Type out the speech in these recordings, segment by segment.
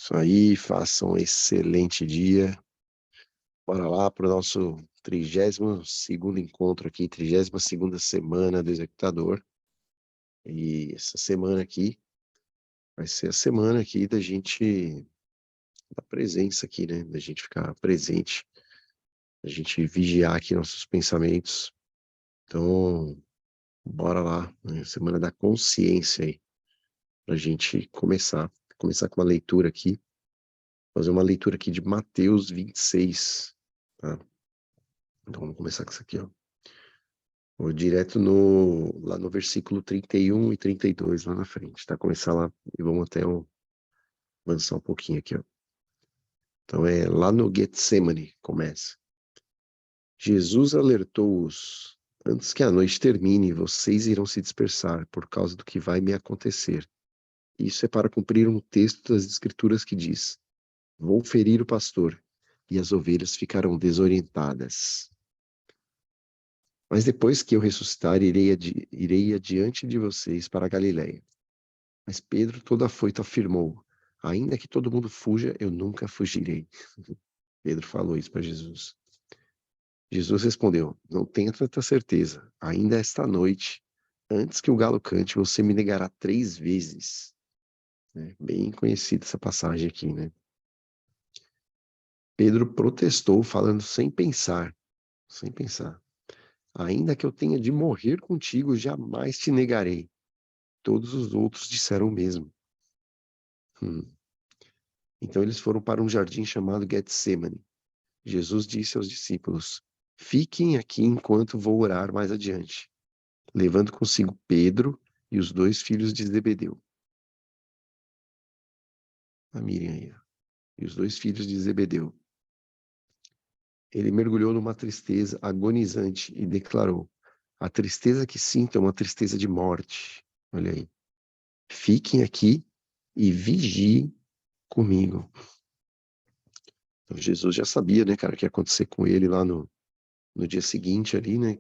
Isso aí, faça um excelente dia. Bora lá para o nosso 32º encontro aqui, 32ª semana do Executador. E essa semana aqui vai ser a semana aqui da presença aqui, né? Da gente ficar presente, da gente vigiar aqui nossos pensamentos. Então, bora lá, né? Semana da consciência aí, pra gente começar com uma leitura aqui, fazer uma leitura aqui de Mateus 26, tá? Então vamos começar com isso aqui, ó. Vou direto lá no versículo 31 e 32, lá na frente, tá? Começar lá e vamos avançar um pouquinho aqui, ó. Então é lá no Getsemane, começa. Jesus alertou-os: antes que a noite termine, vocês irão se dispersar por causa do que vai me acontecer. Isso é para cumprir um texto das Escrituras que diz: vou ferir o pastor, e as ovelhas ficarão desorientadas. Mas depois que eu ressuscitar, irei adiante de vocês para a Galiléia. Mas Pedro, todo afoito, afirmou: ainda que todo mundo fuja, eu nunca fugirei. Pedro falou isso para Jesus. Jesus respondeu: não tenha tanta certeza. Ainda esta noite, antes que o galo cante, você me negará 3 vezes. Bem conhecida essa passagem aqui, né? Pedro protestou, falando sem pensar, sem pensar. Ainda que eu tenha de morrer contigo, jamais te negarei. Todos os outros disseram o mesmo. Então eles foram para um jardim chamado Getsemane. Jesus disse aos discípulos: fiquem aqui enquanto vou orar mais adiante, levando consigo Pedro e os 2 filhos de Zebedeu. A Miriam aí, ó. E os 2 filhos de Zebedeu. Ele mergulhou numa tristeza agonizante e declarou: a tristeza que sinto é uma tristeza de morte. Olha aí. Fiquem aqui e vigiem comigo. Então, Jesus já sabia, né, cara, o que ia acontecer com ele lá no dia seguinte ali, né,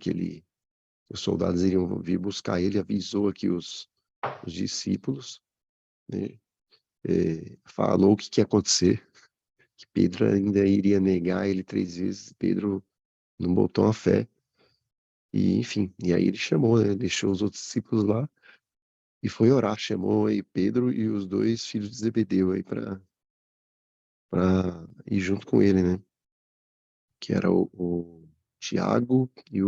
os soldados iriam vir buscar ele, avisou aqui os discípulos, né, falou o que ia acontecer, que Pedro ainda iria negar ele 3 vezes. Pedro não botou a fé, e enfim, e aí ele chamou, né, deixou os outros discípulos lá e foi orar, chamou aí Pedro e os 2 filhos de Zebedeu aí para ir junto com ele, né, que era o Tiago e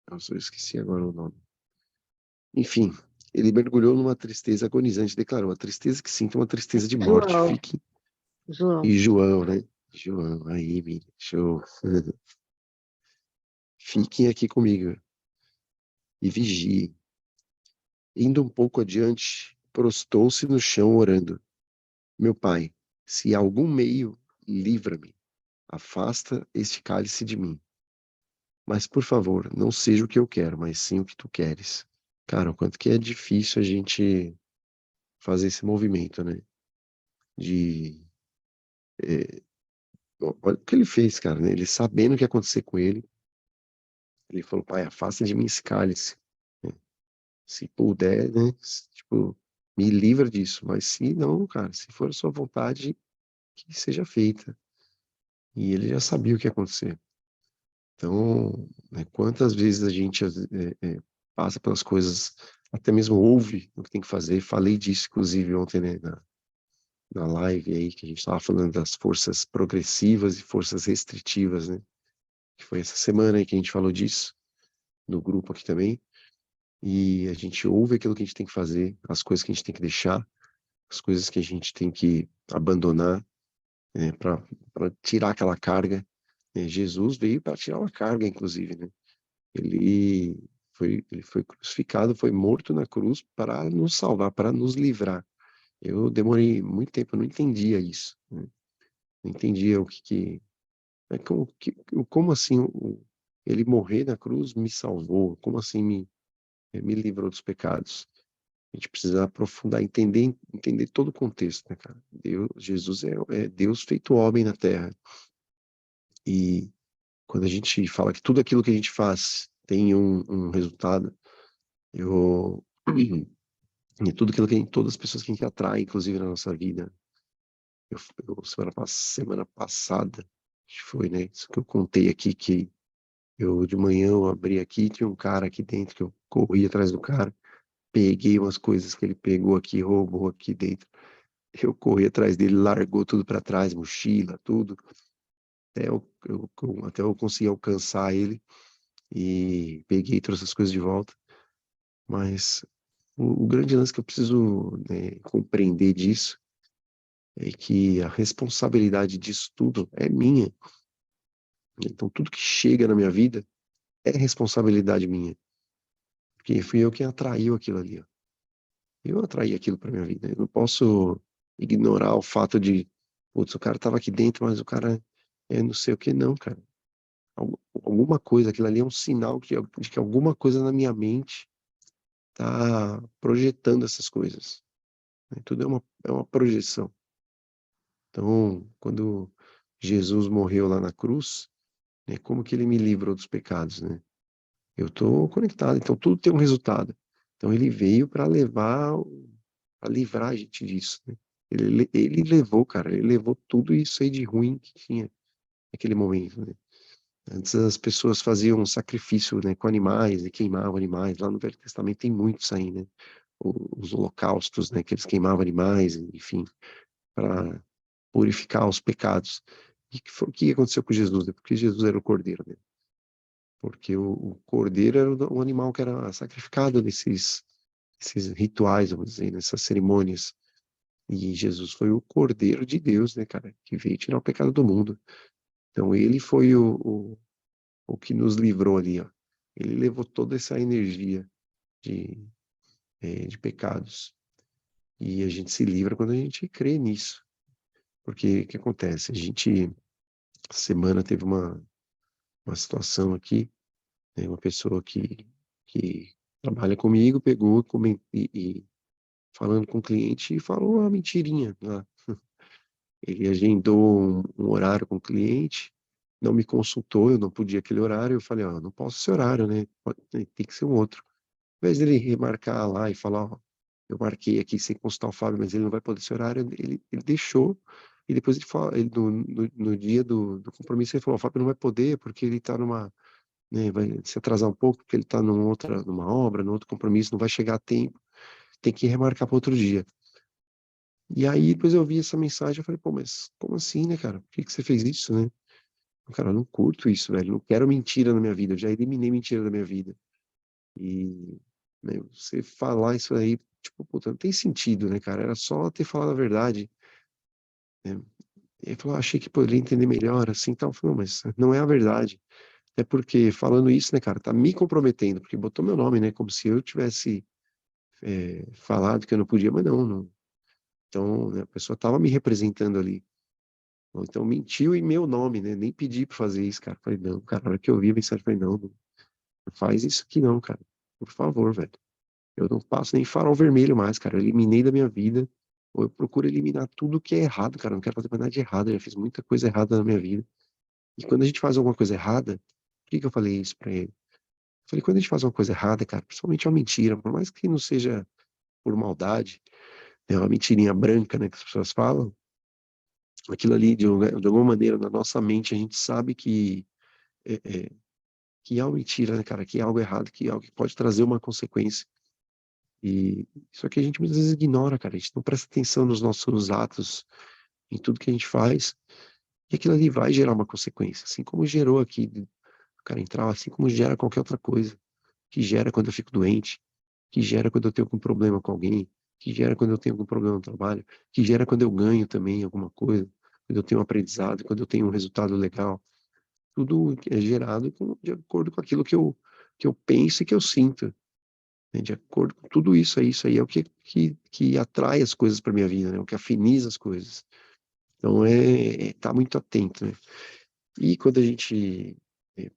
nossa, eu esqueci agora o nome. Enfim, ele mergulhou numa tristeza agonizante, declarou: a tristeza que sinto é uma tristeza de morte. João. Fiquem. João. E João, né? João, aí, Miriam, show. Fiquem aqui comigo e vigiem. Indo um pouco adiante, prostou-se no chão orando: meu pai, se há algum meio, livra-me. Afasta este cálice de mim. Mas, por favor, não seja o que eu quero, mas sim o que tu queres. Cara, o quanto que é difícil a gente fazer esse movimento, né? De olha o que ele fez, cara, né? Ele sabendo o que ia acontecer com ele, ele falou: pai, afasta de mim esse cálice, né? Se puder, né? Tipo, me livra disso. Mas se não, cara, se for a sua vontade, que seja feita. E ele já sabia o que ia acontecer. Então, né, quantas vezes a gente passa pelas coisas, até mesmo ouve o que tem que fazer. Falei disso, inclusive, ontem, né, na live aí, que a gente estava falando das forças progressivas e forças restritivas, né? Que foi essa semana aí que a gente falou disso, no grupo aqui também. E a gente ouve aquilo que a gente tem que fazer, as coisas que a gente tem que deixar, as coisas que a gente tem que abandonar, né, para tirar aquela carga. Jesus veio para tirar uma carga, inclusive, né? Ele ele foi crucificado, foi morto na cruz para nos salvar, para nos livrar. Eu demorei muito tempo, eu não entendia isso, né? Não entendia o como assim ele morrer na cruz me salvou? Como assim me livrou dos pecados? A gente precisa aprofundar, entender todo o contexto, né, cara? Jesus é Deus feito homem na Terra. E quando a gente fala que tudo aquilo que a gente faz tem um resultado, eu E tudo aquilo que todas as pessoas que a gente atrai, inclusive na nossa vida. Semana passada, acho que foi, né? Isso que eu contei aqui, que eu de manhã eu abri aqui, tinha um cara aqui dentro que eu corri atrás do cara, peguei umas coisas que ele pegou aqui, roubou aqui dentro. Eu corri atrás dele, largou tudo para trás, mochila, tudo, até eu conseguir alcançar ele e peguei todas essas coisas de volta. Mas o grande lance que eu preciso, né, compreender disso é que a responsabilidade disso tudo é minha. Então, tudo que chega na minha vida é responsabilidade minha, porque fui eu quem atraiu aquilo ali, ó. Eu atraí aquilo para minha vida. Eu não posso ignorar o fato de, putz, o cara tava aqui dentro, mas o cara é não sei o que, não, cara. Alguma coisa, aquilo ali é um sinal de que alguma coisa na minha mente tá projetando essas coisas, né? Tudo é uma projeção. Então, quando Jesus morreu lá na cruz, né, como que ele me livrou dos pecados, né? Eu estou conectado, então tudo tem um resultado. Então ele veio para para livrar a gente disso, né? Ele levou, cara, ele levou tudo isso aí de ruim que tinha naquele momento, né? Antes as pessoas faziam um sacrifício, né, com animais e queimavam animais. Lá no Velho Testamento tem muitos aí, né? Os holocaustos, né, que eles queimavam animais, enfim, para purificar os pecados. E o que aconteceu com Jesus, né? Porque Jesus era o Cordeiro, né? Porque o cordeiro era o animal que era sacrificado nesses rituais, vamos dizer, nessas cerimônias. E Jesus foi o Cordeiro de Deus, né, cara, que veio tirar o pecado do mundo. Então ele foi o que nos livrou ali, ó. Ele levou toda essa energia de, de pecados. E a gente se livra quando a gente crê nisso. Porque o que acontece? A gente, semana teve uma situação aqui, né, uma pessoa que trabalha comigo pegou e falando com o cliente e falou uma mentirinha lá. Ele agendou um horário com o cliente, não me consultou, eu não podia aquele horário, eu falei, ó, não posso esse horário, né? Tem que ser um outro. Ao invés dele remarcar lá e falar, ó, eu marquei aqui sem consultar o Fábio, mas ele não vai poder esse horário, ele deixou, e depois ele fala, no dia do compromisso, ele falou, o Fábio não vai poder porque ele tá né, vai se atrasar um pouco, porque ele tá numa obra, num outro compromisso, não vai chegar a tempo, tem que remarcar para outro dia. E aí depois eu vi essa mensagem, eu falei, pô, mas como assim, né, cara? Por que que você fez isso, né? Cara, eu não curto isso, velho. Não quero mentira na minha vida. Eu já eliminei mentira da minha vida. E, né, você falar isso aí, tipo, puta, não tem sentido, né, cara? Era só ter falado a verdade, né? E ele falou, ah, achei que poderia entender melhor, assim, tal. Eu falei, não, mas não é a verdade. É porque falando isso, né, cara, tá me comprometendo, porque botou meu nome, né, como se eu tivesse falado que eu não podia, mas não. Então, né, a pessoa tava me representando ali. Ou então mentiu em meu nome, né? Nem pedi pra fazer isso, cara. Falei, não, cara, na hora que eu vi a mensagem, falei, não faz isso aqui não, cara. Por favor, velho. Eu não passo nem farol vermelho mais, cara. Eu eliminei da minha vida. Ou eu procuro eliminar tudo que é errado, cara. Eu não quero fazer mais nada de errado. Eu já fiz muita coisa errada na minha vida. E quando a gente faz alguma coisa errada, por que que eu falei isso pra ele? Eu falei, quando a gente faz uma coisa errada, cara, principalmente uma mentira, por mais que não seja por maldade, é uma mentirinha branca, né, que as pessoas falam, aquilo ali, de alguma maneira, na nossa mente, a gente sabe é, é, que é uma mentira, né, cara, que é algo errado, que é algo que pode trazer uma consequência. E isso aqui a gente muitas vezes ignora, cara. A gente não presta atenção nos nossos atos, em tudo que a gente faz. E aquilo ali vai gerar uma consequência, assim como gerou aqui, o cara entrar, assim como gera qualquer outra coisa. Que gera quando eu fico doente, que gera quando eu tenho algum problema com alguém, que gera quando eu tenho algum problema no trabalho, que gera quando eu ganho também alguma coisa, quando eu tenho um aprendizado, quando eu tenho um resultado legal. Tudo é gerado de acordo com aquilo que eu penso e que eu sinto, né? De acordo com tudo isso aí é o que atrai as coisas para minha vida, né? O que afiniza as coisas. Então tá muito atento, né? E quando a gente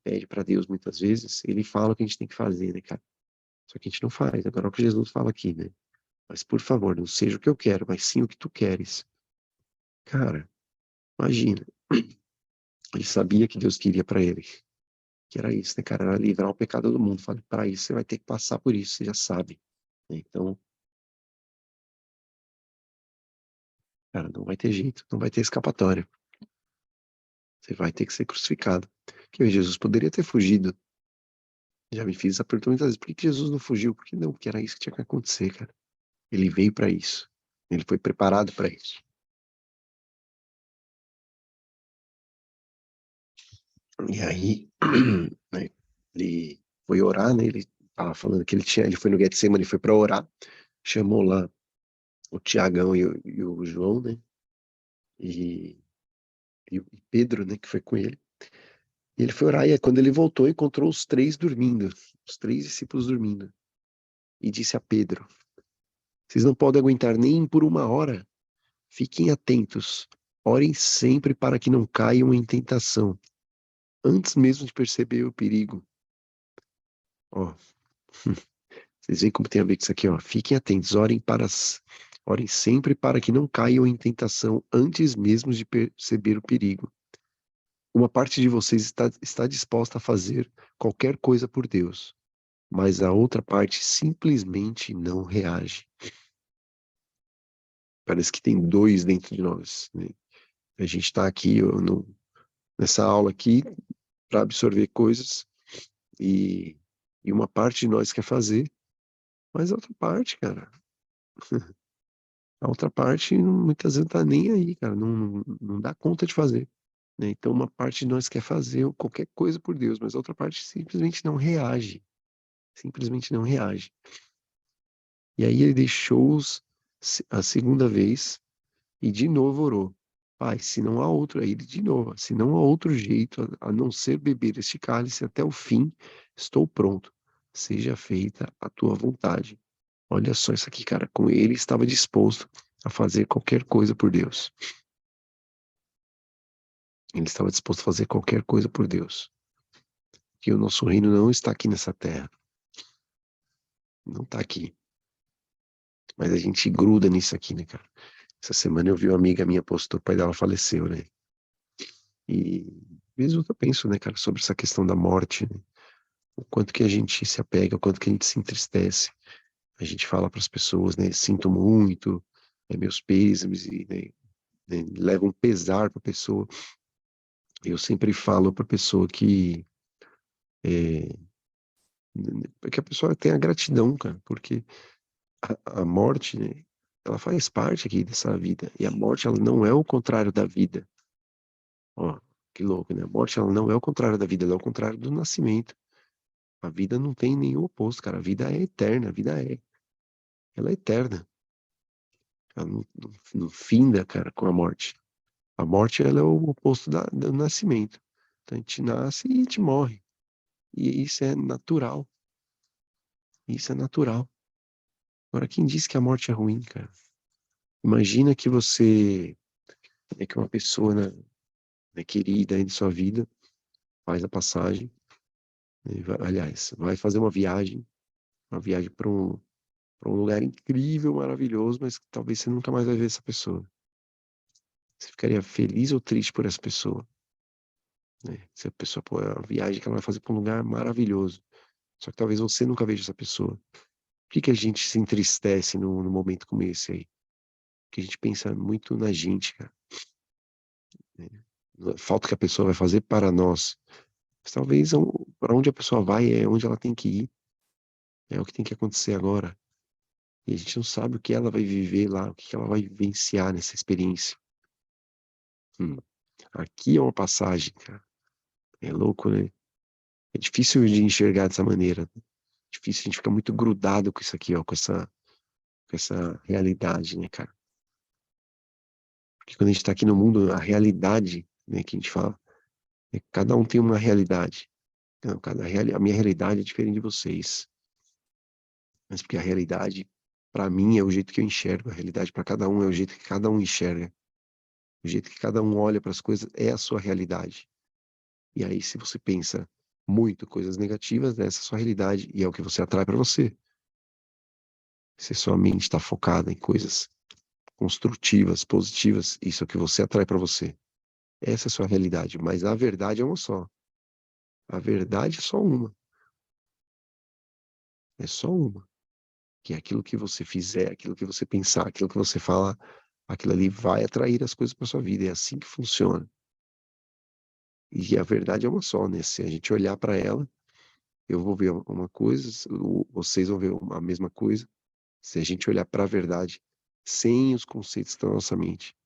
pede para Deus muitas vezes, ele fala o que a gente tem que fazer, né, cara? Só que a gente não faz. Agora é o que Jesus fala aqui, né? Mas por favor, não seja o que eu quero, mas sim o que tu queres. Cara, imagina. Ele sabia que Deus queria para ele. Que era isso, né, cara? Era livrar o pecado do mundo. Falei, para isso você vai ter que passar por isso, você já sabe, né? Então, Cara, não vai ter jeito, não vai ter escapatória. Você vai ter que ser crucificado. Que Jesus poderia ter fugido. Já me fiz essa pergunta muitas vezes. Por que que Jesus não fugiu? Por que não? Porque era isso que tinha que acontecer, cara. Ele veio para isso. Ele foi preparado para isso. E aí, né, ele foi orar, né? Ele tava falando que ele foi no Getsemane, ele foi para orar, chamou lá o Tiagão e o João, né? E, e o Pedro, né? Que foi com ele. E ele foi orar, e aí, quando ele voltou, encontrou os três dormindo, os três discípulos dormindo. E disse a Pedro: Vocês não podem aguentar nem por uma hora. Fiquem atentos. Orem sempre para que não caiam em tentação, antes mesmo de perceber o perigo. Ó, vocês veem como tem a ver com isso aqui, ó. Fiquem atentos, orem sempre para que não caiam em tentação antes mesmo de perceber o perigo. Uma parte de vocês está disposta a fazer qualquer coisa por Deus, mas a outra parte simplesmente não reage. Parece que tem dois dentro de nós, né? A gente está aqui ó, nessa aula aqui para absorver coisas e, e uma parte de nós quer fazer, mas a outra parte, cara, a outra parte muitas vezes não tá nem aí, cara, não dá conta de fazer, né? Então uma parte de nós quer fazer qualquer coisa por Deus, mas a outra parte simplesmente não reage, simplesmente não reage. E aí ele deixou-os a segunda vez e de novo orou. Pai, se não há outro, aí ele de novo, se não há outro jeito a não ser beber este cálice até o fim, estou pronto. Seja feita a tua vontade. Olha só isso aqui, cara. Com ele estava disposto a fazer qualquer coisa por Deus. Ele estava disposto a fazer qualquer coisa por Deus. Que o nosso reino não está aqui nessa terra. Não está aqui. Mas a gente gruda nisso aqui, né, cara? Essa semana eu vi uma amiga minha postou, o pai dela faleceu, né? E mesmo que eu penso, né, cara, sobre essa questão da morte, né? O quanto que a gente se apega, o quanto que a gente se entristece. A gente fala para as pessoas, né? Sinto muito, meus pêsames, e né, leva um pesar para a pessoa. Eu sempre falo para a pessoa é, que a pessoa tenha gratidão, cara, porque a morte, né, ela faz parte aqui dessa vida. E a morte, ela não é o contrário da vida. Ó, que louco, né? A morte, ela não é o contrário da vida, ela é o contrário do nascimento. A vida não tem nenhum oposto, cara. A vida é eterna, a vida é. Ela é eterna. Ela não finda, cara, com a morte. A morte, ela é o oposto do nascimento. Então a gente nasce e a gente morre. E isso é natural. Isso é natural. Agora, quem disse que a morte é ruim, cara? Imagina que você é que uma pessoa, né, querida aí de sua vida faz a passagem, né, aliás, vai fazer uma viagem para um lugar incrível, maravilhoso, mas que talvez você nunca mais vai ver essa pessoa. Você ficaria feliz ou triste por essa pessoa, né? Se a pessoa, pô, é uma viagem que ela vai fazer para um lugar maravilhoso, só que talvez você nunca veja essa pessoa. Por que que a gente se entristece num momento como esse aí? Porque a gente pensa muito na gente, cara, né? Na falta que a pessoa vai fazer para nós. Mas talvez para onde a pessoa vai é onde ela tem que ir, é o que tem que acontecer agora. E a gente não sabe o que ela vai viver lá, o que ela vai vivenciar nessa experiência. Hum. Aqui é uma passagem, cara. É louco, né? É difícil de enxergar dessa maneira. Difícil, a gente fica muito grudado com isso aqui, ó, com essa realidade, né, cara? Porque quando a gente tá aqui no mundo, a realidade, né, que a gente fala, cada um tem uma realidade. Não, a minha realidade é diferente de vocês. Mas porque a realidade, para mim, é o jeito que eu enxergo. A realidade para cada um é o jeito que cada um enxerga. O jeito que cada um olha para as coisas é a sua realidade. E aí, se você pensa muito coisas negativas, essa é a sua realidade e é o que você atrai para você. Se sua mente está focada em coisas construtivas, positivas, isso é o que você atrai para você. Essa é a sua realidade, mas a verdade é uma só. A verdade é só uma. É só uma. Que é aquilo que você fizer, aquilo que você pensar, aquilo que você falar, aquilo ali vai atrair as coisas para sua vida. É assim que funciona. E a verdade é uma só, né? Se a gente olhar para ela, eu vou ver uma coisa, vocês vão ver a mesma coisa. Se a gente olhar para a verdade, sem os conceitos da nossa mente.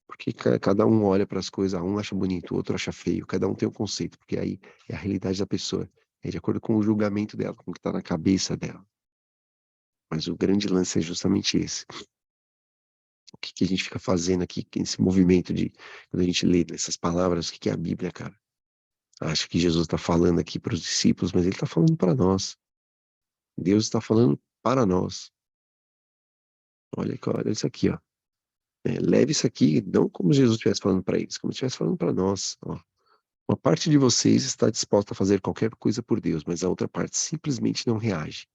Porque cada um olha para as coisas, um acha bonito, o outro acha feio, cada um tem um conceito, porque aí é a realidade da pessoa. É de acordo com o julgamento dela, com o que está na cabeça dela. Mas o grande lance é justamente esse. O que que a gente fica fazendo aqui, esse movimento de, quando a gente lê essas palavras, o que que é a Bíblia, cara? Acho que Jesus está falando aqui para os discípulos, mas ele está falando para nós. Deus está falando para nós. Olha isso aqui, ó. Leve isso aqui, não como Jesus estivesse falando para eles, como se estivesse falando para nós. Ó. Uma parte de vocês está disposta a fazer qualquer coisa por Deus, mas a outra parte simplesmente não reage.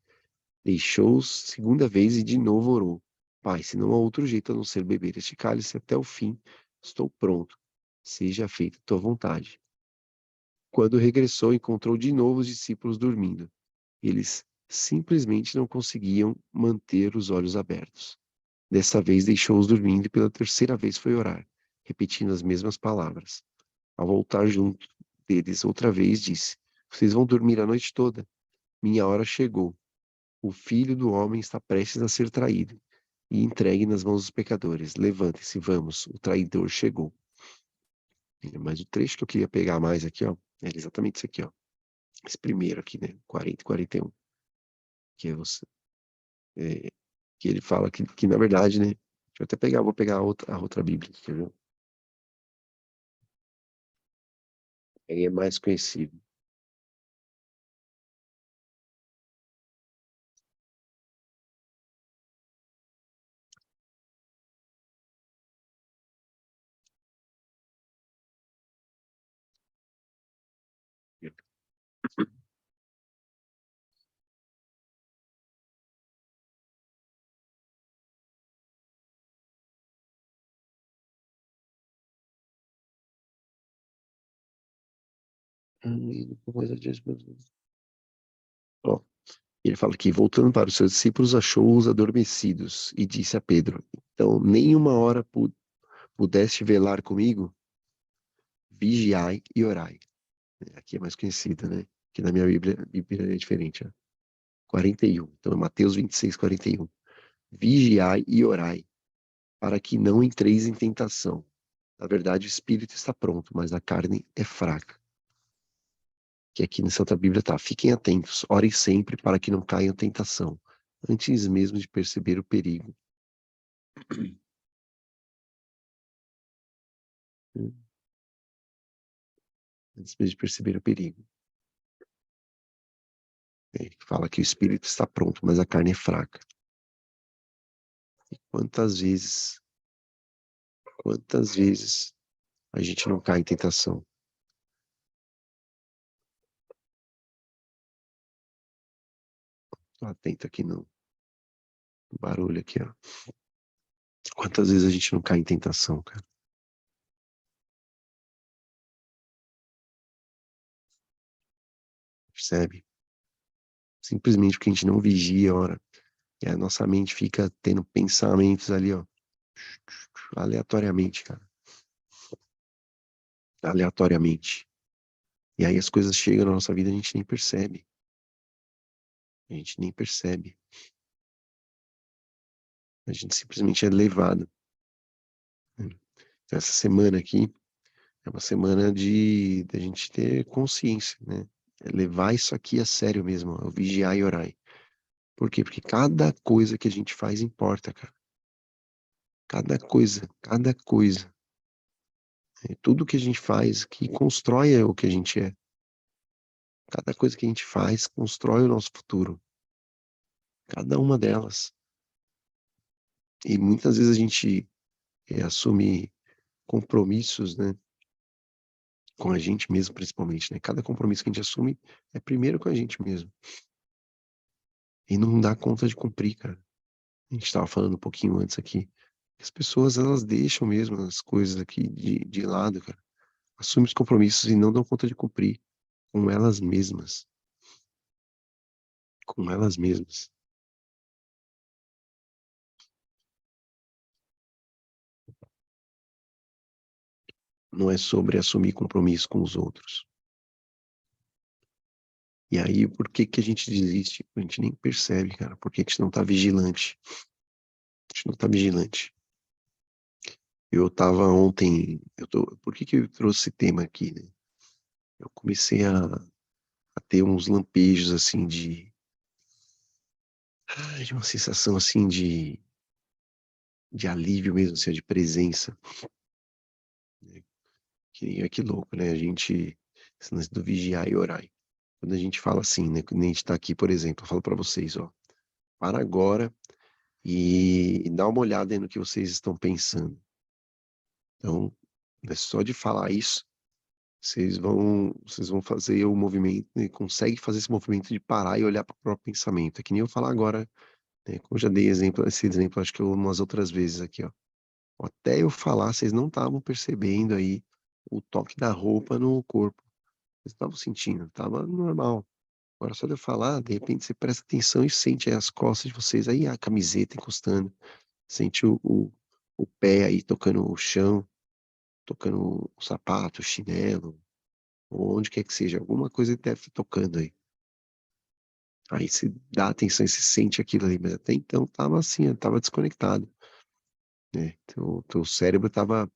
Deixou-os segunda vez e de novo orou. Pai, se não há outro jeito a não ser beber este cálice até o fim, estou pronto. Seja feita a tua vontade. Quando regressou, encontrou de novo os discípulos dormindo. Eles simplesmente não conseguiam manter os olhos abertos. Dessa vez deixou-os dormindo e pela terceira vez foi orar, repetindo as mesmas palavras. Ao voltar junto deles outra vez, disse: Vocês vão dormir a noite toda? Minha hora chegou. O filho do homem está prestes a ser traído e entregue nas mãos dos pecadores. Levante-se, vamos, o traidor chegou. Mas o trecho que eu queria pegar mais aqui, ó, é exatamente isso aqui, ó. Esse primeiro aqui, né? 40 e 41. Que é você. é, que ele fala que, na verdade, né? Deixa eu até pegar, vou pegar a outra Bíblia, quer ver? Aí é mais conhecido. Depois eu disse, ó, ele fala que, voltando para os seus discípulos, achou-os adormecidos e disse a Pedro: Então, nem uma hora pudeste velar comigo? Vigiai e orai. Aqui é mais conhecida, né? Que na minha Bíblia é diferente, ó. 41. Então, é Mateus 26, 41. Vigiai e orai, para que não entreis em tentação. Na verdade, o espírito está pronto, mas a carne é fraca. Que aqui nessa outra Bíblia tá: Fiquem atentos, orem sempre para que não caiam em tentação, antes mesmo de perceber o perigo. Antes mesmo de perceber o perigo. Fala que o espírito está pronto, mas a carne é fraca. E quantas vezes a gente não cai em tentação? Tô atento aqui no barulho aqui, ó. Quantas vezes a gente não cai em tentação, cara? Percebe? Simplesmente porque a gente não vigia, ora. E a nossa mente fica tendo pensamentos ali, ó, aleatoriamente, cara. Aleatoriamente. E aí as coisas chegam na nossa vida e a gente nem percebe. A gente nem percebe. A gente simplesmente é levado. Né? Então, essa semana aqui é uma semana de a gente ter consciência, né? É levar isso aqui a sério mesmo, ó, o vigiar e orar. Por quê? Porque cada coisa que a gente faz importa, cara. Cada coisa, cada coisa. Tudo que a gente faz que constrói o que a gente é. Cada coisa que a gente faz constrói o nosso futuro. Cada uma delas. E muitas vezes a gente assume compromissos, né? Com a gente mesmo, principalmente, né? Cada compromisso que a gente assume é primeiro com a gente mesmo. E não dá conta de cumprir, cara. A gente estava falando um pouquinho antes aqui. As pessoas, elas deixam mesmo as coisas aqui de lado, cara. Assumem os compromissos e não dão conta de cumprir com elas mesmas. Com elas mesmas. não é sobre assumir compromisso com os outros. E aí, por que que a gente desiste? A gente nem percebe, cara. Por que que a gente não tá vigilante? A gente não tá vigilante. Eu tava ontem, por que que eu trouxe esse tema aqui, né? Eu comecei a ter uns lampejos, assim, de uma sensação, assim, de alívio mesmo, assim, de presença, né? Que louco, né? Esse lance do vigiar e orar. Quando a gente fala assim, né? Quando a gente tá aqui, por exemplo, eu falo pra vocês, ó, para agora e dá uma olhada aí no que vocês estão pensando. Então, é só de falar isso, vocês vão fazer o movimento, e consegue fazer esse movimento de parar e olhar para o próprio pensamento. É que nem eu falar agora, né? Como eu já dei esse exemplo, acho que umas outras vezes aqui, ó. Até eu falar, vocês não estavam percebendo aí o toque da roupa no corpo. Vocês estavam sentindo, tava normal. Agora só de eu falar, de repente você presta atenção e sente aí as costas de vocês, aí a camiseta encostando, sente o pé aí tocando o chão, tocando o sapato, o chinelo, ou onde quer que seja, alguma coisa deve estar tocando aí. Aí você dá atenção e você sente aquilo ali, mas até então tava assim, tava desconectado, né? Teu cérebro tava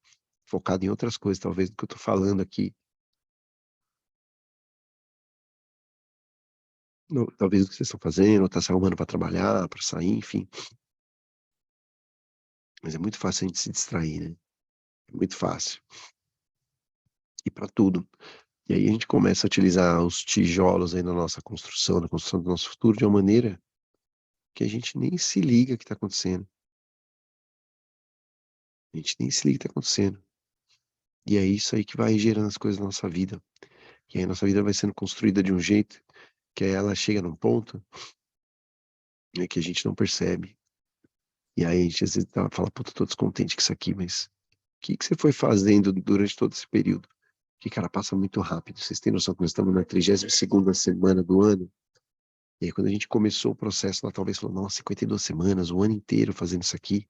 focado em outras coisas, talvez do que eu tô falando aqui. Talvez o que vocês estão fazendo, ou tá se arrumando para trabalhar, para sair, enfim. Mas é muito fácil a gente se distrair, né? É muito fácil. E para tudo. E aí a gente começa a utilizar os tijolos aí na nossa construção, na construção do nosso futuro, de uma maneira que a gente nem se liga que está acontecendo. A gente nem se liga que está acontecendo. E é isso aí que vai gerando as coisas na nossa vida. E aí a nossa vida vai sendo construída de um jeito que aí ela chega num ponto, né, que a gente não percebe. E aí a gente às vezes fala, puta, tô descontente com isso aqui, mas o que que você foi fazendo durante todo esse período? Que, cara, passa muito rápido. Vocês têm noção que nós estamos na 32ª semana do ano? E aí quando a gente começou o processo, ela talvez falou, nossa, 52 semanas, o ano inteiro fazendo isso aqui,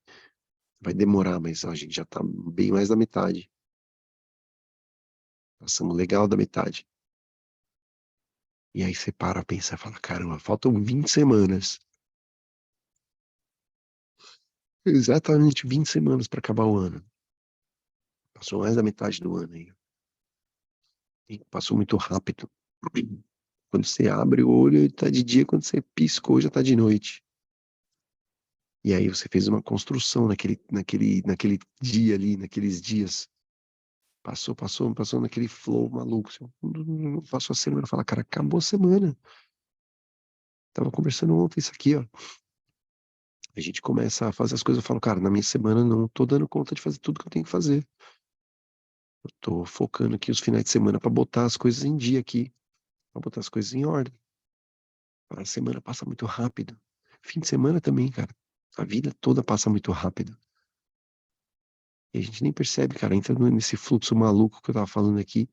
vai demorar, mas ó, a gente já tá bem mais da metade. Passamos legal da metade. E aí você para, pensa, e fala, caramba, faltam 20 semanas. Exatamente 20 semanas para acabar o ano. Passou mais da metade do ano aí. E passou muito rápido. Quando você abre o olho, tá de dia, quando você piscou, já tá de noite. E aí você fez uma construção naquele dia ali, naqueles dias. Passou naquele flow maluco. Assim, passou a semana, fala, cara, acabou a semana. Tava conversando ontem isso aqui, ó. A gente começa a fazer as coisas, eu falo, cara, na minha semana não tô dando conta de fazer tudo que eu tenho que fazer. Eu tô focando aqui os finais de semana pra botar as coisas em dia aqui, pra botar as coisas em ordem. A semana passa muito rápido. Fim de semana também, cara. A vida toda passa muito rápido. E a gente nem percebe, cara. Entra nesse fluxo maluco que eu tava falando aqui.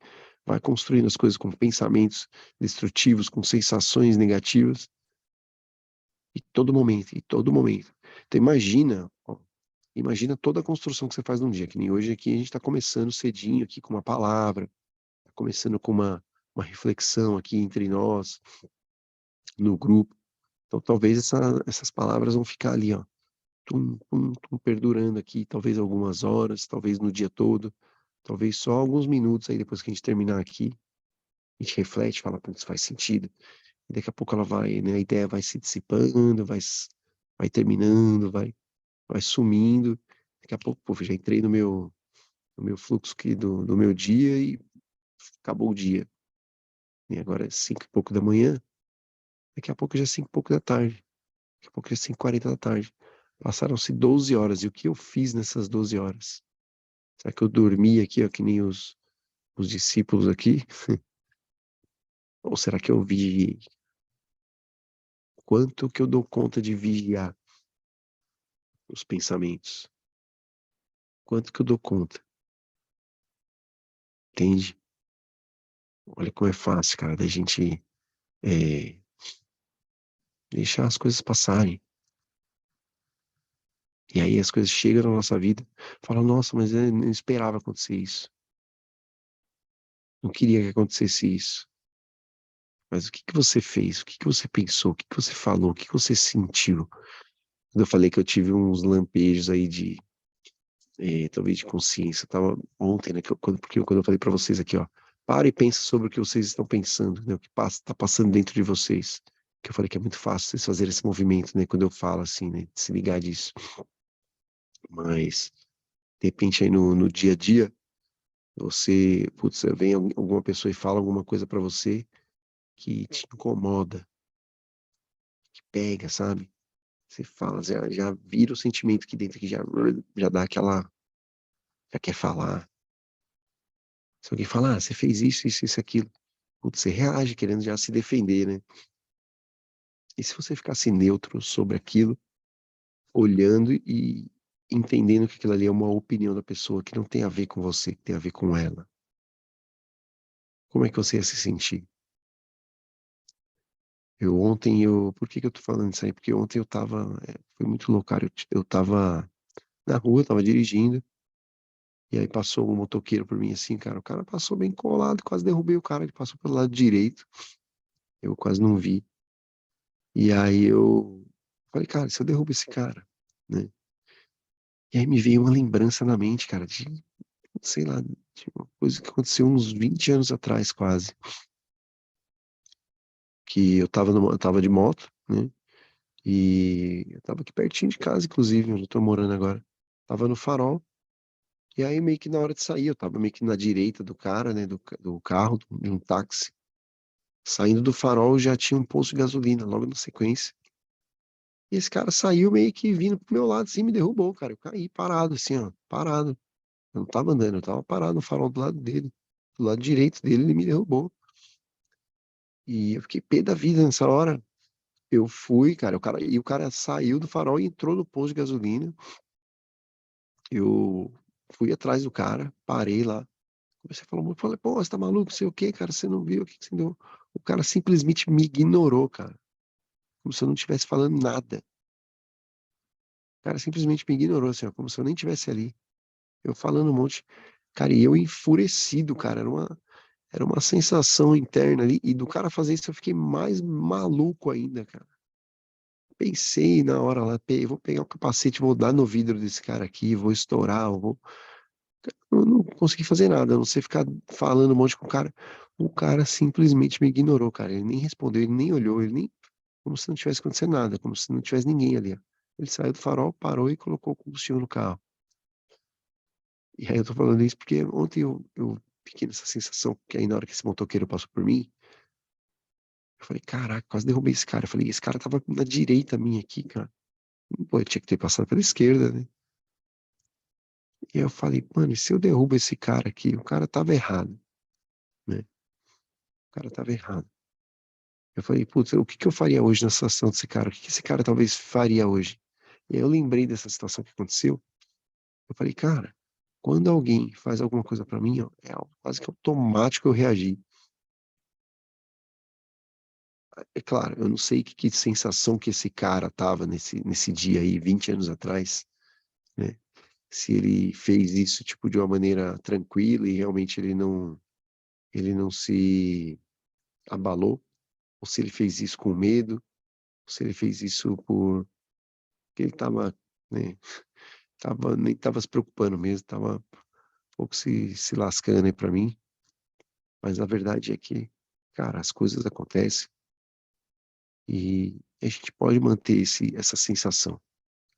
Vai construindo as coisas com pensamentos destrutivos, com sensações negativas. E todo momento, e todo momento. Então imagina, ó, imagina toda a construção que você faz num dia. Que nem hoje aqui a gente tá começando cedinho aqui com uma palavra. Tá começando com uma reflexão aqui entre nós, no grupo. Então talvez essas palavras vão ficar ali, ó perdurando aqui, talvez algumas horas, talvez no dia todo, talvez só alguns minutos aí depois que a gente terminar aqui, a gente reflete, fala, putz, faz sentido. E daqui a pouco ela vai, né, a ideia vai se dissipando, vai terminando, vai sumindo. Daqui a pouco, pô, já entrei no meu fluxo aqui do meu dia e acabou o dia. E agora é 5 e pouco da manhã, daqui a pouco já é 5 e pouco da tarde, daqui a pouco já é 5h40 da tarde. Passaram-se 12 horas, e o que eu fiz nessas 12 horas? Será que eu dormi aqui, ó, que nem os discípulos aqui? Ou será que eu vigiei? Quanto que eu dou conta de vigiar os pensamentos? Quanto que eu dou conta? Entende? Olha como é fácil, cara, da gente é, deixar as coisas passarem. E aí as coisas chegam na nossa vida, fala, nossa, mas eu não esperava acontecer isso. não queria que acontecesse isso. Mas o que que você fez? O que que você pensou? O que que você falou? O que que você sentiu? Quando eu falei que eu tive uns lampejos aí de, talvez de consciência, tava ontem, né, porque quando eu falei pra vocês aqui, ó, para e pensa sobre o que vocês estão pensando, né, o que tá passando dentro de vocês. Que eu falei que é muito fácil vocês fazerem esse movimento, né, quando eu falo assim, né, de se ligar disso. Mas, de repente aí no dia a dia, você, putz, vem alguma pessoa e fala alguma coisa pra você que te incomoda, que pega, sabe? Você fala, já vira o sentimento aqui dentro que já dá aquela, já quer falar. Se alguém falar, você fez isso, aquilo. Putz, você reage querendo já se defender, né? E se você ficasse neutro sobre aquilo, olhando e entendendo que aquilo ali é uma opinião da pessoa que não tem a ver com você, que tem a ver com ela, como é que você ia se sentir? Por que que eu tô falando isso aí? Porque ontem foi muito louco, cara. Eu tava na rua, eu tava dirigindo, e aí passou um motoqueiro por mim assim, cara. O cara passou bem colado, quase derrubei o cara. Ele passou pelo lado direito, eu quase não vi. E aí eu falei, cara, se eu derrubo esse cara, né? E aí me veio uma lembrança na mente, cara, sei lá, de uma coisa que aconteceu uns 20 anos atrás, quase. Que eu tava de moto, né? E eu tava aqui pertinho de casa, inclusive, onde eu tô morando agora. Tava no farol. E aí, meio que na hora de sair, eu tava meio que na direita do cara, né? Do carro, de um táxi. Saindo do farol já tinha um posto de gasolina, logo na sequência. E esse cara saiu meio que vindo pro meu lado, assim, me derrubou, cara. Eu caí parado, assim, ó, parado. Eu não tava andando, eu tava parado no farol do lado dele. Do lado direito dele, ele me derrubou. E eu fiquei pé da vida nessa hora. Eu fui, cara, o cara saiu do farol e entrou no posto de gasolina. Eu fui atrás do cara, parei lá. Comecei a falar, falei, pô, você tá maluco? Sei o quê, cara? Você não viu? O que que você deu? O cara simplesmente me ignorou, cara. Como se eu não estivesse falando nada. O cara simplesmente me ignorou, assim, ó, como se eu nem estivesse ali. Eu falando um monte. Cara, e eu enfurecido, cara. Era uma sensação interna ali. E do cara fazer isso, eu fiquei mais maluco ainda, cara. Pensei na hora lá, vou pegar o capacete, vou dar no vidro desse cara aqui, vou estourar, eu não consegui fazer nada, a não sei ficar falando um monte com o cara. O cara simplesmente me ignorou, cara. Ele nem respondeu, ele nem olhou, ele nem. Como se não tivesse acontecendo nada, como se não tivesse ninguém ali, ó. Ele saiu do farol, parou e colocou o combustível no carro. E aí eu tô falando isso porque ontem eu fiquei nessa sensação, que aí na hora que esse motoqueiro passou por mim, eu falei, caraca, quase derrubei esse cara. Eu falei, esse cara tava na direita minha aqui, cara. Pô, eu tinha que ter passado pela esquerda, né? E aí eu falei, mano, e se eu derrubo esse cara aqui? O cara tava errado, né? O cara tava errado. Eu falei, putz, o que que eu faria hoje na situação desse cara? O que que esse cara talvez faria hoje? E aí eu lembrei dessa situação que aconteceu. Eu falei, cara, quando alguém faz alguma coisa pra mim, ó, é algo quase que automático eu reagir. É claro, eu não sei que sensação que esse cara tava nesse dia aí, 20 anos atrás, né? Se ele fez isso, tipo, de uma maneira tranquila e realmente ele não se abalou, ou se ele fez isso com medo, ou se ele fez isso porque ele tava, né, nem tava se preocupando mesmo, tava um pouco se lascando aí pra mim. Mas a verdade é que, cara, as coisas acontecem e a gente pode manter essa sensação,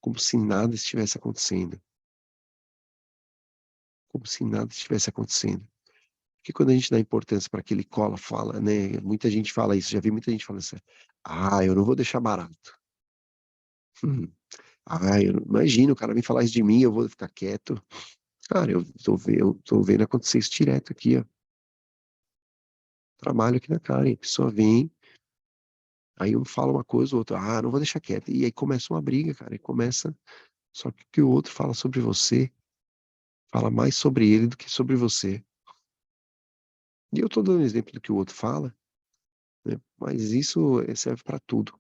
como se nada estivesse acontecendo, como se nada estivesse acontecendo. Porque quando a gente dá importância para aquele cola, fala, né? Muita gente fala isso, já vi muita gente falando assim, ah, eu não vou deixar barato. Hum. Ah, imagina, o cara vem falar isso de mim, eu vou ficar quieto. Cara, eu tô vendo acontecer isso direto aqui, ó. Trabalho aqui na cara, e a pessoa vem, aí um fala uma coisa, o outro, ah, não vou deixar quieto. E aí começa uma briga, cara, e começa. Só que o que o outro fala sobre você, fala mais sobre ele do que sobre você. E eu tô dando exemplo do que o outro fala, né? Mas isso serve para tudo.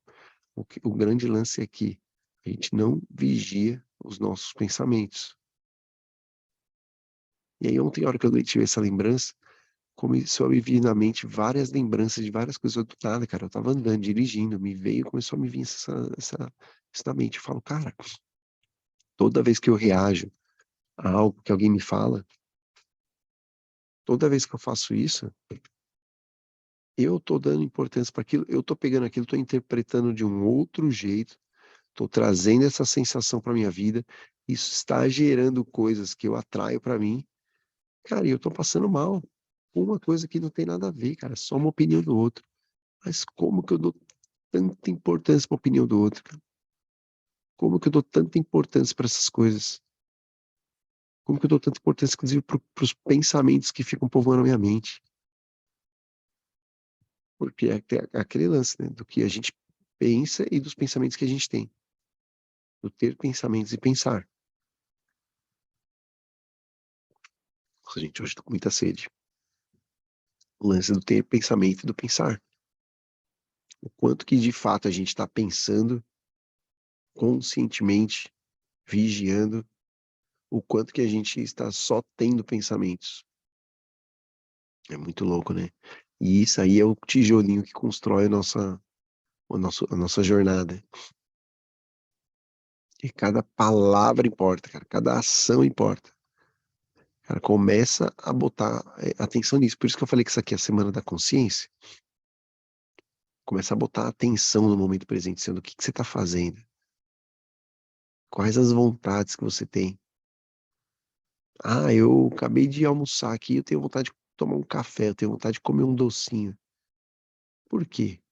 O grande lance é que a gente não vigia os nossos pensamentos. E aí ontem, a hora que eu tive essa lembrança, começou a me vir na mente várias lembranças de várias coisas do nada, cara. Eu tava andando, dirigindo, me veio, começou a me vir isso na mente. Eu falo, cara, toda vez que eu reajo a algo que alguém me fala, toda vez que eu faço isso, eu tô dando importância para aquilo, eu tô pegando aquilo, tô interpretando de um outro jeito, tô trazendo essa sensação para minha vida, isso está gerando coisas que eu atraio para mim, cara, e eu tô passando mal. Uma coisa que não tem nada a ver, cara, só uma opinião do outro. Mas como que eu dou tanta importância para a opinião do outro, cara? Como que eu dou tanta importância para essas coisas? Como que eu dou tanta importância, inclusive, para os pensamentos que ficam povoando a minha mente? Porque é aquele lance, né, do que a gente pensa e dos pensamentos que a gente tem. Do ter pensamentos e pensar. Nossa, gente, hoje tô com muita sede. O lance do ter pensamento e do pensar. O quanto que de fato a gente está pensando conscientemente, vigiando, o quanto que a gente está só tendo pensamentos. É muito louco, né? E isso aí é o tijolinho que constrói a nossa jornada. E cada palavra importa, cara. Cada ação importa. Cara, começa a botar atenção nisso. Por isso que eu falei que isso aqui é a semana da consciência. Começa a botar atenção no momento presente, sendo o que você está fazendo. Quais as vontades que você tem. Ah, eu acabei de almoçar aqui, eu tenho vontade de tomar um café, eu tenho vontade de comer um docinho. Por quê?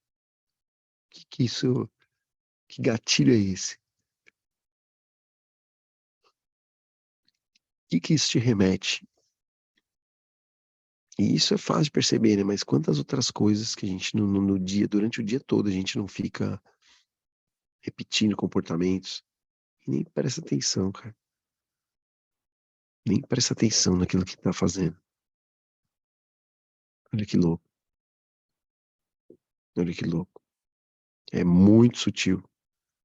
Que isso, que gatilho é esse? Que isso te remete? E isso é fácil de perceber, né? Mas quantas outras coisas que a gente no dia, durante o dia todo, a gente não fica repetindo comportamentos e nem presta atenção, cara. Nem presta atenção naquilo que tá fazendo. Olha que louco, olha que louco. É muito sutil,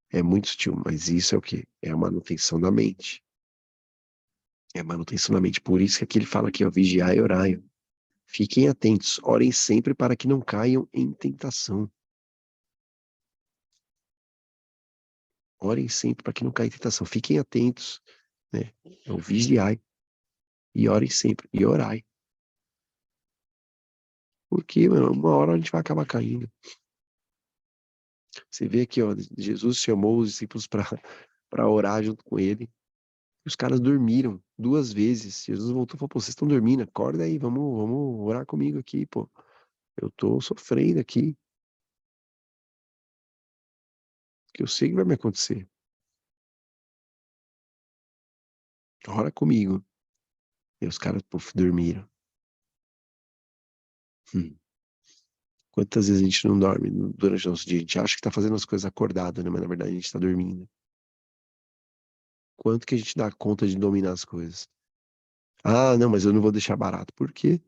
é muito sutil, mas isso é o quê? É a manutenção da mente. É a manutenção da mente. Por isso que aqui ele fala aqui, ó, vigiai e orai. Fiquem atentos, orem sempre para que não caiam em tentação. Orem sempre para que não caiam em tentação. Fiquem atentos, né? É o vigiai e orem sempre, e orai. Porque, mano, uma hora a gente vai acabar caindo. Você vê aqui, ó, Jesus chamou os discípulos para orar junto com ele. Os caras dormiram 2 vezes. Jesus voltou e falou: pô, vocês estão dormindo, acorda aí, vamos orar comigo aqui, pô. Eu tô sofrendo aqui, que eu sei que vai me acontecer. Ora comigo. E os caras, puf, dormiram. Hum. Quantas vezes a gente não dorme durante o nosso dia? A gente acha que tá fazendo as coisas acordado, né? Mas na verdade a gente tá dormindo. Quanto que a gente dá conta de dominar as coisas? Ah, não, mas eu não vou deixar barato. Por quê?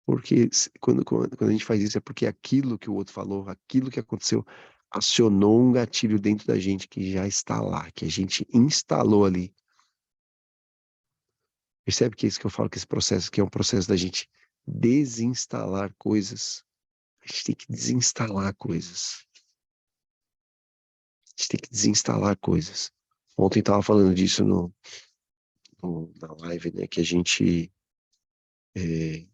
Porque quando a gente faz isso é porque aquilo que o outro falou, aquilo que aconteceu, acionou um gatilho dentro da gente que já está lá, que a gente instalou ali. Percebe que é isso que eu falo, que esse processo que é um processo da gente desinstalar coisas. A gente tem que desinstalar coisas. A gente tem que desinstalar coisas. Ontem estava falando disso na live, né? Que a gente é,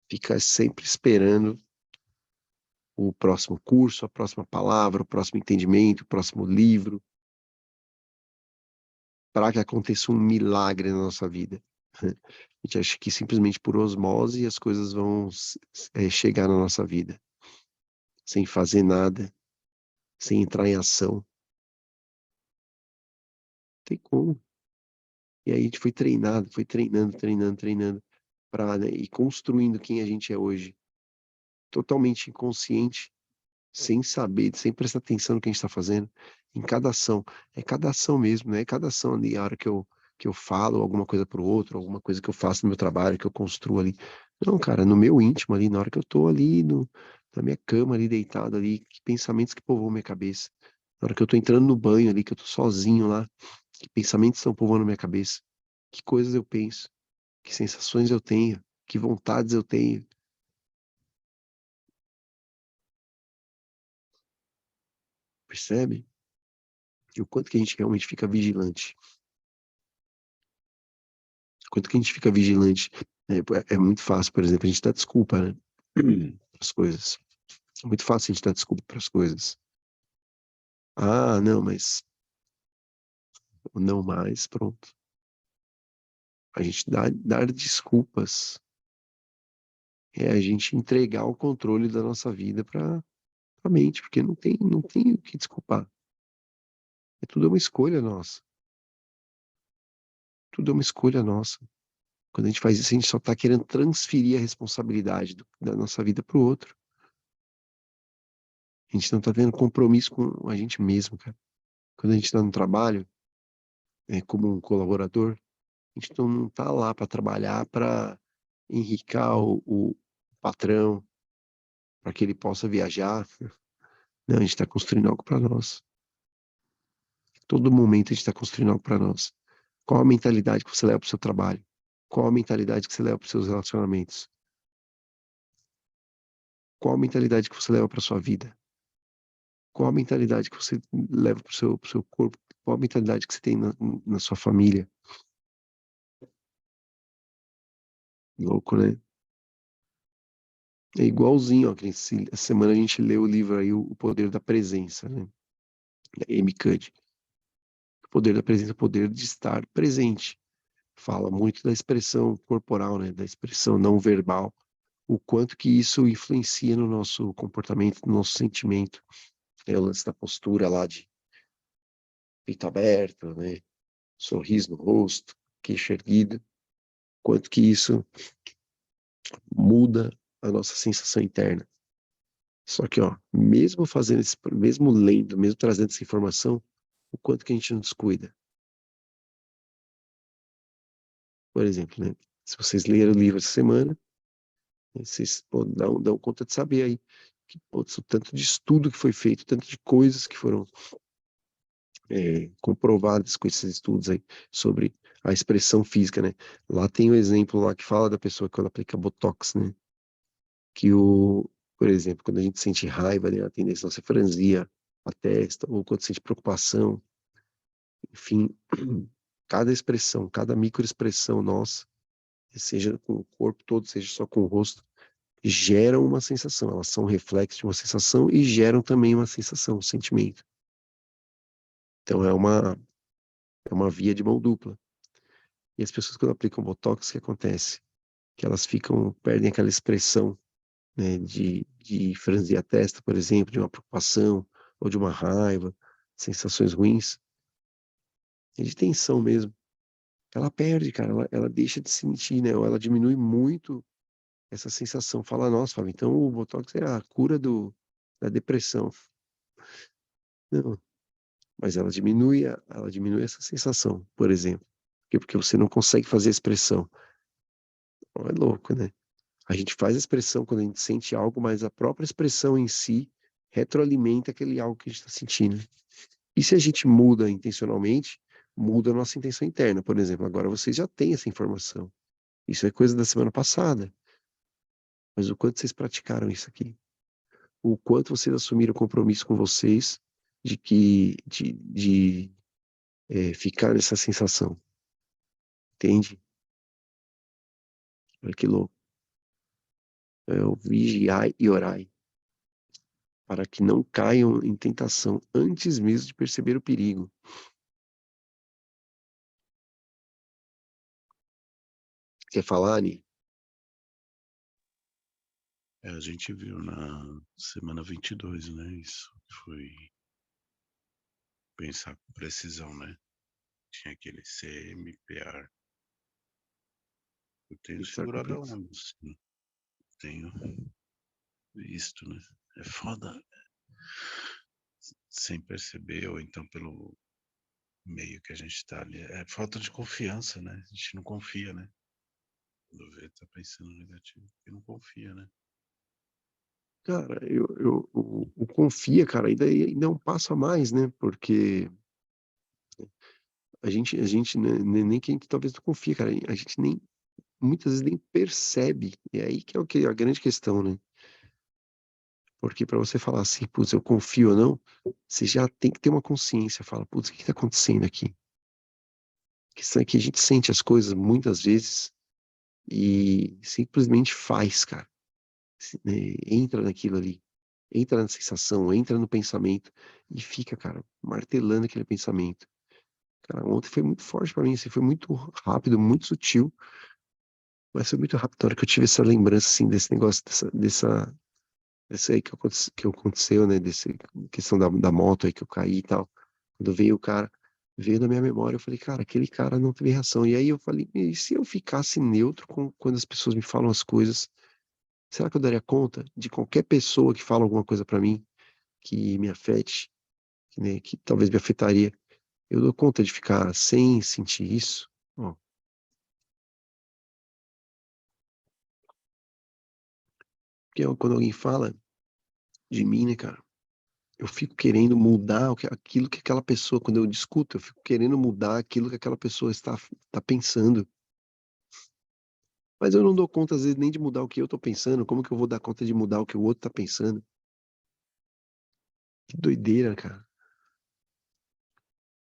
fica sempre esperando o próximo curso, a próxima palavra, o próximo entendimento, o próximo livro, para que aconteça um milagre na nossa vida. A gente acha que simplesmente por osmose as coisas vão chegar na nossa vida, sem fazer nada, sem entrar em ação. Não tem como. E aí a gente foi treinado, foi treinando, para, né, ir construindo quem a gente é hoje, totalmente inconsciente, sem saber, sem prestar atenção no que a gente está fazendo, em cada ação. É cada ação mesmo, né? É cada ação ali, a hora que eu falo alguma coisa para o outro, alguma coisa que eu faço no meu trabalho, que eu construo ali. Não, cara, no meu íntimo ali, na hora que eu tô ali na minha cama ali, deitado ali, que pensamentos que povoam minha cabeça. Na hora que eu tô entrando no banho ali, que eu tô sozinho lá, que pensamentos estão povoando minha cabeça. Que coisas eu penso, que sensações eu tenho, que vontades eu tenho. Percebe? E o quanto que a gente realmente fica vigilante. O quanto que a gente fica vigilante. É muito fácil, por exemplo, a gente dar desculpa, né? Para as coisas. É muito fácil a gente dar desculpa para as coisas. Ah, não, mas não mais, pronto. A gente dar desculpas é a gente entregar o controle da nossa vida para a mente, porque não tem o que desculpar. Tudo é uma escolha nossa. Tudo é uma escolha nossa. Quando a gente faz isso, a gente só está querendo transferir a responsabilidade da nossa vida para o outro. A gente não está tendo compromisso com a gente mesmo, cara. Quando a gente está no trabalho, como um colaborador, a gente não está lá para trabalhar para enriquecer o patrão, para que ele possa viajar. Não, a gente está construindo algo para nós. Todo momento a gente está construindo algo para nós. Qual a mentalidade que você leva para o seu trabalho? Qual a mentalidade que você leva para os seus relacionamentos? Qual a mentalidade que você leva para sua vida? Qual a mentalidade que você leva pro seu corpo? Qual a mentalidade que você tem na sua família? Louco, né? É igualzinho, ó, que essa semana a gente leu o livro aí, O Poder da Presença, né? Da Amy Cuddy. O poder da presença, o poder de estar presente. Fala muito da expressão corporal, né? Da expressão não verbal. O quanto que isso influencia no nosso comportamento, no nosso sentimento. É o lance da postura lá de peito aberto, né? Sorriso no rosto, queixo erguido. Quanto que isso muda a nossa sensação interna. Só que, ó, mesmo fazendo esse, mesmo lendo, mesmo trazendo essa informação, o quanto que a gente não descuida. Por exemplo, né? Se vocês leram o livro essa semana, vocês pô, dão conta de saber aí que, pô, o tanto de estudo que foi feito, tanto de coisas que foram comprovadas com esses estudos aí sobre a expressão física, né? Lá tem o exemplo lá que fala da pessoa que ela aplica Botox, né? Que por exemplo, quando a gente sente raiva, né, a tendência a se franzir a testa, ou quando sente preocupação, enfim, cada expressão, cada microexpressão nossa, seja com o corpo todo, seja só com o rosto, geram uma sensação, elas são reflexo de uma sensação e geram também uma sensação, um sentimento. Então é uma via de mão dupla. E as pessoas quando aplicam Botox, o que acontece? Que elas perdem aquela expressão, né, de franzir a testa, por exemplo, de uma preocupação ou de uma raiva, sensações ruins, e de tensão mesmo. Ela perde, cara, ela deixa de sentir, né, ou ela diminui muito essa sensação. Fala, nossa, Fábio, então o Botox é a cura da depressão. Não, mas ela diminui essa sensação, por exemplo. Porque você não consegue fazer a expressão. É louco, né? A gente faz a expressão quando a gente sente algo, mas a própria expressão em si retroalimenta aquele algo que a gente está sentindo. E se a gente muda intencionalmente, muda a nossa intenção interna. Por exemplo, agora vocês já têm essa informação. Isso é coisa da semana passada. Mas o quanto vocês praticaram isso aqui? O quanto vocês assumiram compromisso com vocês de ficar nessa sensação? Entende? Olha que louco. É o vigiai e orai, para que não caiam em tentação antes mesmo de perceber o perigo. Quer falar, Ani? A gente viu na semana 22, né? Isso foi pensar com precisão, né? Tinha aquele CMPR. Eu tenho Pensar com segurado a preguiça. onda, sim. Tenho visto, né? É foda. Sem perceber, ou então pelo meio que a gente tá ali. É falta de confiança, né? A gente não confia, né? Quando vê, tá pensando negativo, porque não confia, né? Cara, o confia, cara, ainda é um passo a mais, né? Porque a gente nem quem talvez não confia, cara. A gente nem. muitas vezes nem percebe. E aí que é a grande questão, né? Porque para você falar assim, putz, eu confio ou não, você já tem que ter uma consciência. Fala, putz, o que está acontecendo aqui? Que a gente sente as coisas muitas vezes e simplesmente faz, cara. Né? Entra naquilo ali, entra na sensação, entra no pensamento e fica, cara, martelando aquele pensamento. Cara, ontem foi muito forte pra mim, assim, foi muito rápido, muito sutil, mas foi muito rápido. Na hora que eu tive essa lembrança, assim, desse negócio, dessa aí que aconteceu, né, dessa questão da moto aí que eu caí e tal. Quando veio o cara, veio na minha memória, eu falei, cara, aquele cara não teve reação. E aí eu falei, e se eu ficasse neutro quando as pessoas me falam as coisas, será que eu daria conta de qualquer pessoa que fala alguma coisa pra mim que me afete, né, que talvez me afetaria? Eu dou conta de ficar sem sentir isso? Ó, porque quando alguém fala de mim, né, cara, eu fico querendo mudar aquilo que aquela pessoa, quando eu discuto, eu fico querendo mudar aquilo que aquela pessoa está pensando. Mas eu não dou conta, às vezes, nem de mudar o que eu tô pensando. Como que eu vou dar conta de mudar o que o outro tá pensando? Que doideira, cara.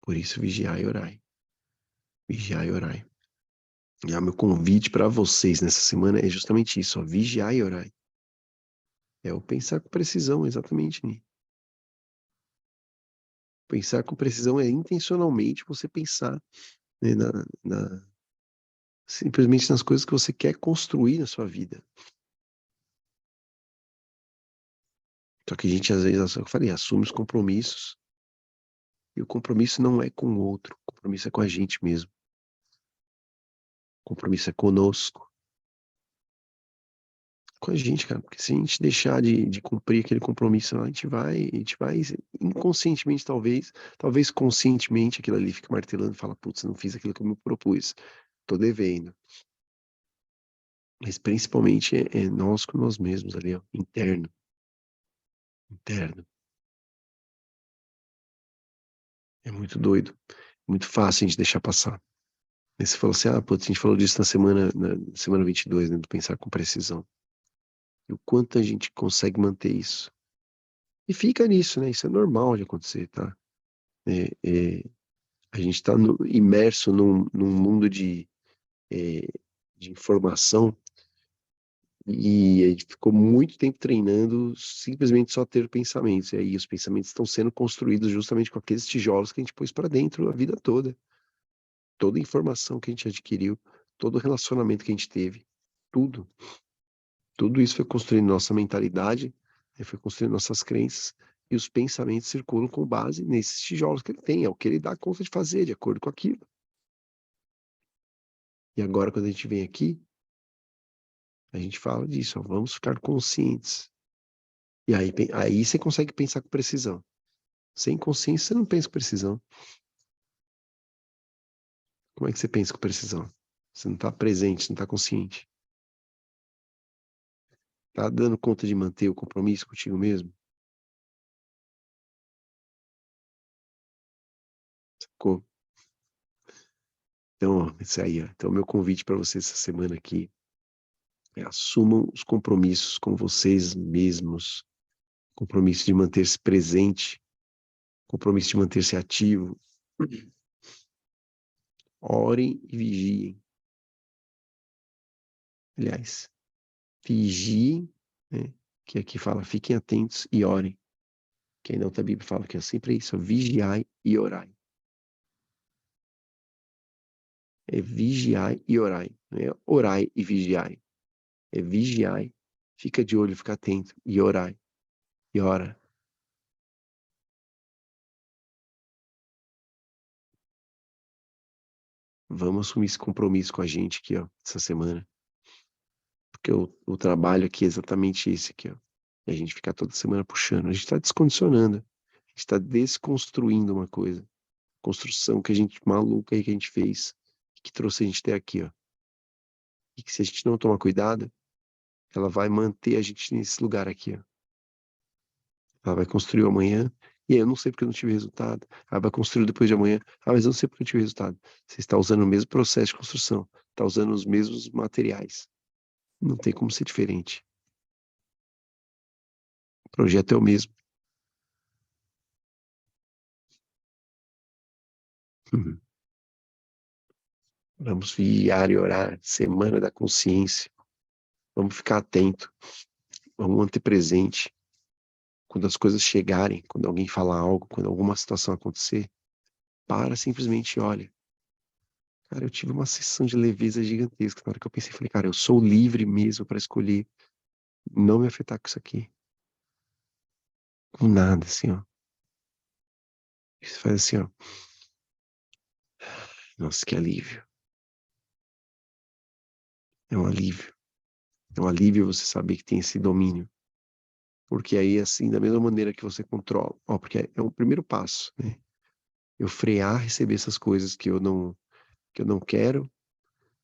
Por isso, vigiai e orai. Vigiai e orai. E o meu convite para vocês nessa semana é justamente isso, ó, vigiai e orai. É o pensar com precisão, exatamente, Ni. Pensar com precisão é intencionalmente você pensar, né, simplesmente nas coisas que você quer construir na sua vida. Só que a gente, às vezes, eu falei, assume os compromissos, e o compromisso não é com o outro, o compromisso é com a gente mesmo. O compromisso é conosco, com a gente, cara, porque se a gente deixar de cumprir aquele compromisso, a gente vai inconscientemente, talvez conscientemente, aquilo ali fica martelando e fala, putz, não fiz aquilo que eu me propus, tô devendo. Mas principalmente é nós com nós mesmos ali, ó, interno, interno. É muito doido, muito fácil a gente deixar passar. Aí você falou assim, putz, a gente falou disso na semana 22, né, do pensar com precisão. E o quanto a gente consegue manter isso. E fica nisso, né, isso é normal de acontecer, tá? É, é, a gente está imerso num mundo é, de informação e a gente ficou muito tempo treinando simplesmente só ter pensamentos. E aí os pensamentos estão sendo construídos justamente com aqueles tijolos que a gente pôs para dentro a vida toda. Toda a informação que a gente adquiriu, todo o relacionamento que a gente teve, tudo. Tudo isso foi construindo nossa mentalidade, né, foi construindo nossas crenças. E os pensamentos circulam com base nesses tijolos que ele tem, é o que ele dá conta de fazer, de acordo com aquilo. E agora, quando a gente vem aqui, a gente fala disso, ó, vamos ficar conscientes. E aí você consegue pensar com precisão. Sem consciência, você não pensa com precisão. Como é que você pensa com precisão? Você não está presente, você não está consciente. Tá dando conta de manter o compromisso contigo mesmo? Sacou? Então, ó, isso aí, ó. Então, meu convite para vocês essa semana aqui é assumam os compromissos com vocês mesmos. Compromisso de manter-se presente, compromisso de manter-se ativo. Orem e vigiem. Aliás, vigiem, né? Que aqui fala, fiquem atentos e orem. Que aí na outra Bíblia fala que é sempre isso, vigiai e orai. É vigiai e orai. Não é orai e vigiai. É vigiai, fica de olho, fica atento e orai. E ora. Vamos assumir esse compromisso com a gente aqui, ó, essa semana. Porque o trabalho aqui é exatamente esse aqui, ó. E a gente ficar toda semana puxando. A gente está descondicionando. A gente está desconstruindo uma coisa. Construção que a gente, maluca aí que a gente fez. Que trouxe a gente até aqui, ó. E que se a gente não tomar cuidado, ela vai manter a gente nesse lugar aqui, ó. Ela vai construir o amanhã. E aí, eu não sei porque eu não tive resultado. Ela vai construir depois de amanhã. Mas eu não sei porque eu não tive resultado. Você está usando o mesmo processo de construção. tá usando os mesmos materiais. Não tem como ser diferente. O projeto é o mesmo. Uhum. Vamos vigiar e orar, semana da consciência. Vamos ficar atento, vamos manter presente. Quando as coisas chegarem, quando alguém falar algo, quando alguma situação acontecer, para simplesmente e olha. Cara, eu tive uma sensação de leveza gigantesca. Na hora que eu pensei, falei, cara, eu sou livre mesmo para escolher não me afetar com isso aqui. Com nada, assim, ó. Você faz assim, ó. Nossa, que alívio. É um alívio. É um alívio você saber que tem esse domínio. Porque aí, assim, da mesma maneira que você controla. Ó, porque é um primeiro passo, né? Eu frear receber essas coisas que eu não quero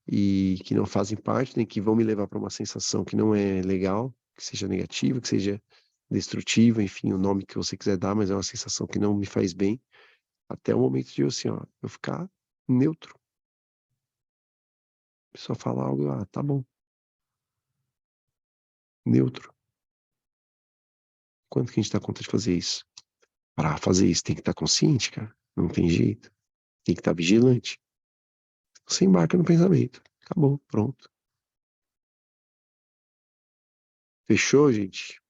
e que não fazem parte, né? Que vão me levar para uma sensação que não é legal, que seja negativa, que seja destrutiva, enfim, o nome que você quiser dar, mas é uma sensação que não me faz bem, até o momento de eu, assim, ó, eu ficar neutro. A pessoa fala algo, ah, tá bom, neutro. Quanto que a gente dá conta de fazer isso? Para fazer isso, tem que estar consciente, cara. Não tem jeito. Tem que estar vigilante. Você embarca no pensamento. Acabou, pronto. Fechou, gente?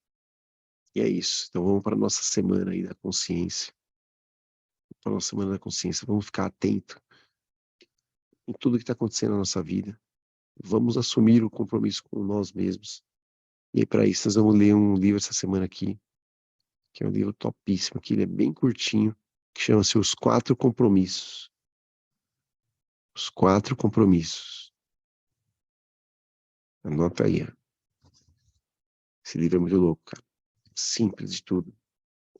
E é isso. Então vamos para a nossa semana aí da consciência. Para a nossa semana da consciência. Vamos ficar atento em tudo que está acontecendo na nossa vida. Vamos assumir o compromisso com nós mesmos. E aí, para isso, nós vamos ler um livro essa semana aqui, que é um livro topíssimo, que ele é bem curtinho, que chama-se Os Quatro Compromissos. Os Quatro Compromissos. Anota aí, ó. Esse livro é muito louco, cara. Simples de tudo.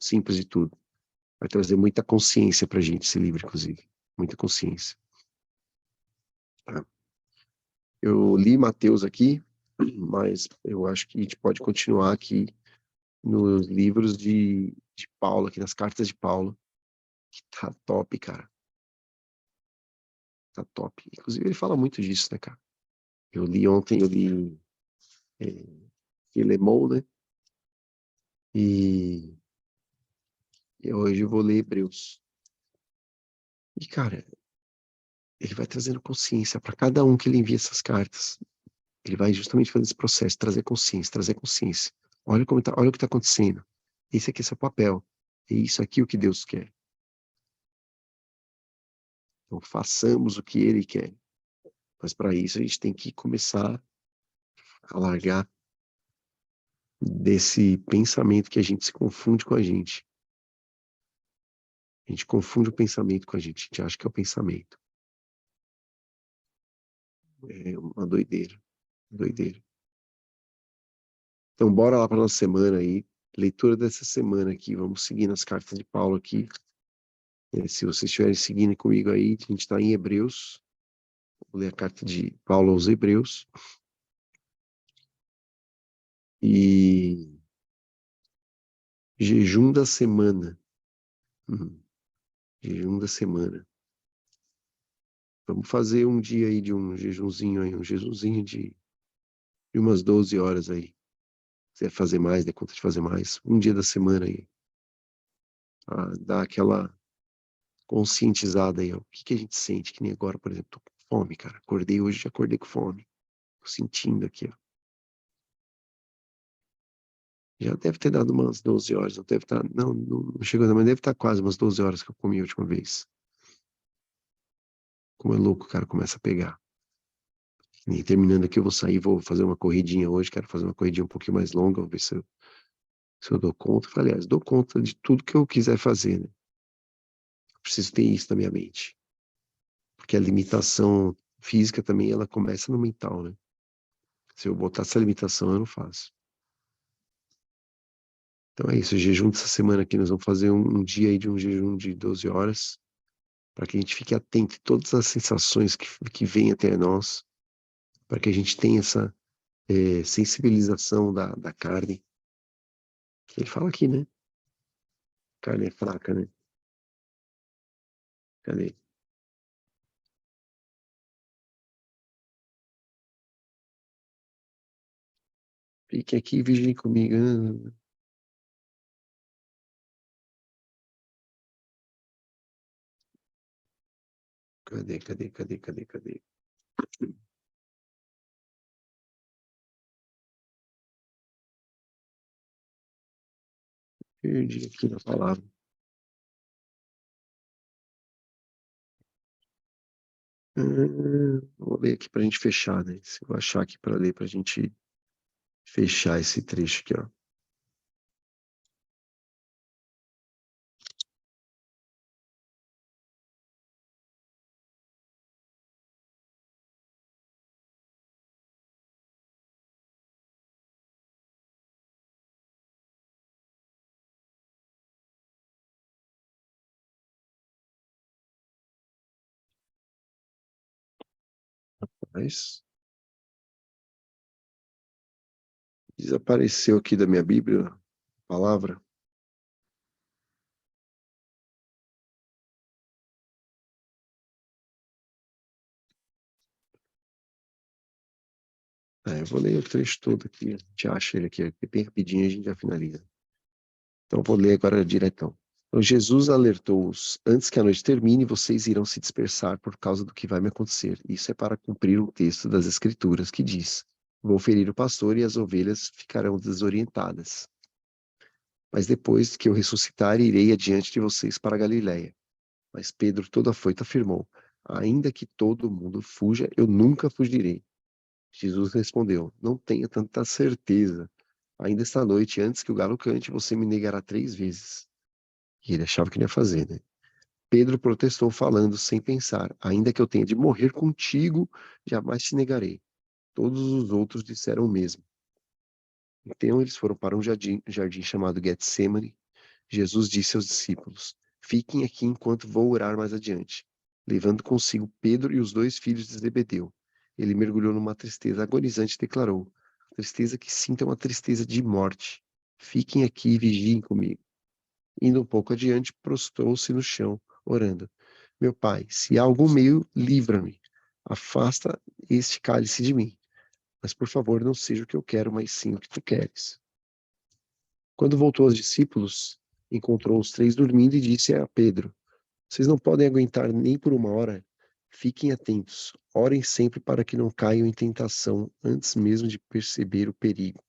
Simples de tudo. Vai trazer muita consciência pra gente esse livro, inclusive. Muita consciência. Tá? Eu li Mateus aqui, mas eu acho que a gente pode continuar aqui nos livros de Paulo, aqui nas cartas de Paulo, que tá top, cara. Tá top. Inclusive, ele fala muito disso, né, cara? Eu li ontem, eu li é, Filemon, né? E, e hoje eu vou ler Hebreus. E, cara, ele vai trazendo consciência para cada um que ele envia essas cartas. Ele vai justamente fazer esse processo, trazer consciência, trazer consciência. Olha como tá, olha o que está acontecendo. Esse aqui é seu papel. É isso aqui o que Deus quer. Então, façamos o que Ele quer. Mas para isso a gente tem que começar a largar desse pensamento que a gente se confunde com a gente. A gente confunde o pensamento com a gente acha que é o pensamento. É uma doideira, doideira. Então, bora lá para nossa semana aí. Leitura dessa semana aqui. Vamos seguir nas cartas de Paulo aqui. Se vocês estiverem seguindo comigo aí, a gente está em Hebreus. Vou ler a carta de Paulo aos Hebreus. E jejum da semana. Uhum. Jejum da semana. Vamos fazer um dia aí de um jejumzinho aí, um jejumzinho de umas 12 horas aí. Se quiser fazer mais, dê conta de fazer mais. Um dia da semana aí. Pra dar aquela conscientizada aí, ó. O que que a gente sente? Que nem agora, por exemplo, tô com fome, cara. Acordei hoje, já acordei com fome. Tô sentindo aqui, ó. Já deve ter dado umas 12 horas, não deve estar, não chegou, mas deve estar quase umas 12 horas que eu comi a última vez. Como é louco, cara, começa a pegar. E terminando aqui, eu vou sair, vou fazer uma corridinha hoje, quero fazer uma corridinha um pouquinho mais longa, vou ver se eu dou conta. Aliás, dou conta de tudo que eu quiser fazer, né? Preciso ter isso na minha mente. Porque a limitação física também, ela começa no mental, né? Se eu botar essa limitação, eu não faço. Então é isso, o jejum dessa semana aqui, nós vamos fazer um dia aí de um jejum de 12 horas, para que a gente fique atento a todas as sensações que vêm até nós, para que a gente tenha essa sensibilização da carne. Que ele fala aqui, né? Carne é fraca, né? Cadê? Fique aqui e vigiem comigo. Cadê? Perdi aqui na palavra. Vou ler aqui pra gente fechar, né? Se eu achar aqui para ler pra gente fechar esse trecho aqui, ó. Mas desapareceu aqui da minha Bíblia a palavra. Eu vou ler o trecho todo aqui. A gente acha ele aqui, bem rapidinho a gente já finaliza. Então, vou ler agora diretão. Então, Jesus alertou-os: antes que a noite termine, vocês irão se dispersar por causa do que vai me acontecer. Isso é para cumprir o texto das Escrituras que diz: vou ferir o pastor e as ovelhas ficarão desorientadas. Mas depois que eu ressuscitar, irei adiante de vocês para a Galiléia. Mas Pedro, todo afoito, afirmou: ainda que todo mundo fuja, eu nunca fugirei. Jesus respondeu: não tenha tanta certeza. Ainda esta noite, antes que o galo cante, você me negará 3 vezes. E ele achava que não ia fazer, né? Pedro protestou, falando sem pensar: ainda que eu tenha de morrer contigo, jamais te negarei. Todos os outros disseram o mesmo. Então eles foram para um jardim chamado Getsemane. Jesus disse aos discípulos: fiquem aqui enquanto vou orar mais adiante. Levando consigo Pedro e os 2 filhos de Zebedeu, ele mergulhou numa tristeza agonizante e declarou: a tristeza que sinto é uma tristeza de morte. Fiquem aqui e vigiem comigo. Indo um pouco adiante, prostrou-se no chão, orando: meu pai, se há algum meio, livra-me. Afasta este cálice de mim. Mas, por favor, não seja o que eu quero, mas sim o que tu queres. Quando voltou aos discípulos, encontrou os 3 dormindo e disse a Pedro: vocês não podem aguentar nem por uma hora? Fiquem atentos, orem sempre para que não caiam em tentação antes mesmo de perceber o perigo.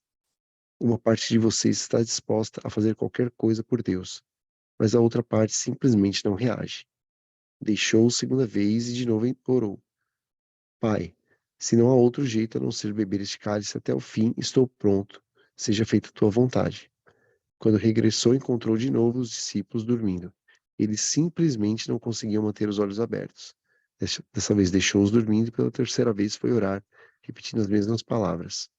Uma parte de vocês está disposta a fazer qualquer coisa por Deus, mas a outra parte simplesmente não reage. Deixou segunda vez e de novo orou: pai, se não há outro jeito a não ser beber este cálice até o fim, estou pronto. Seja feita a tua vontade. Quando regressou, encontrou de novo os discípulos dormindo. Eles simplesmente não conseguiam manter os olhos abertos. Dessa vez deixou-os dormindo e pela terceira vez foi orar, repetindo as mesmas palavras.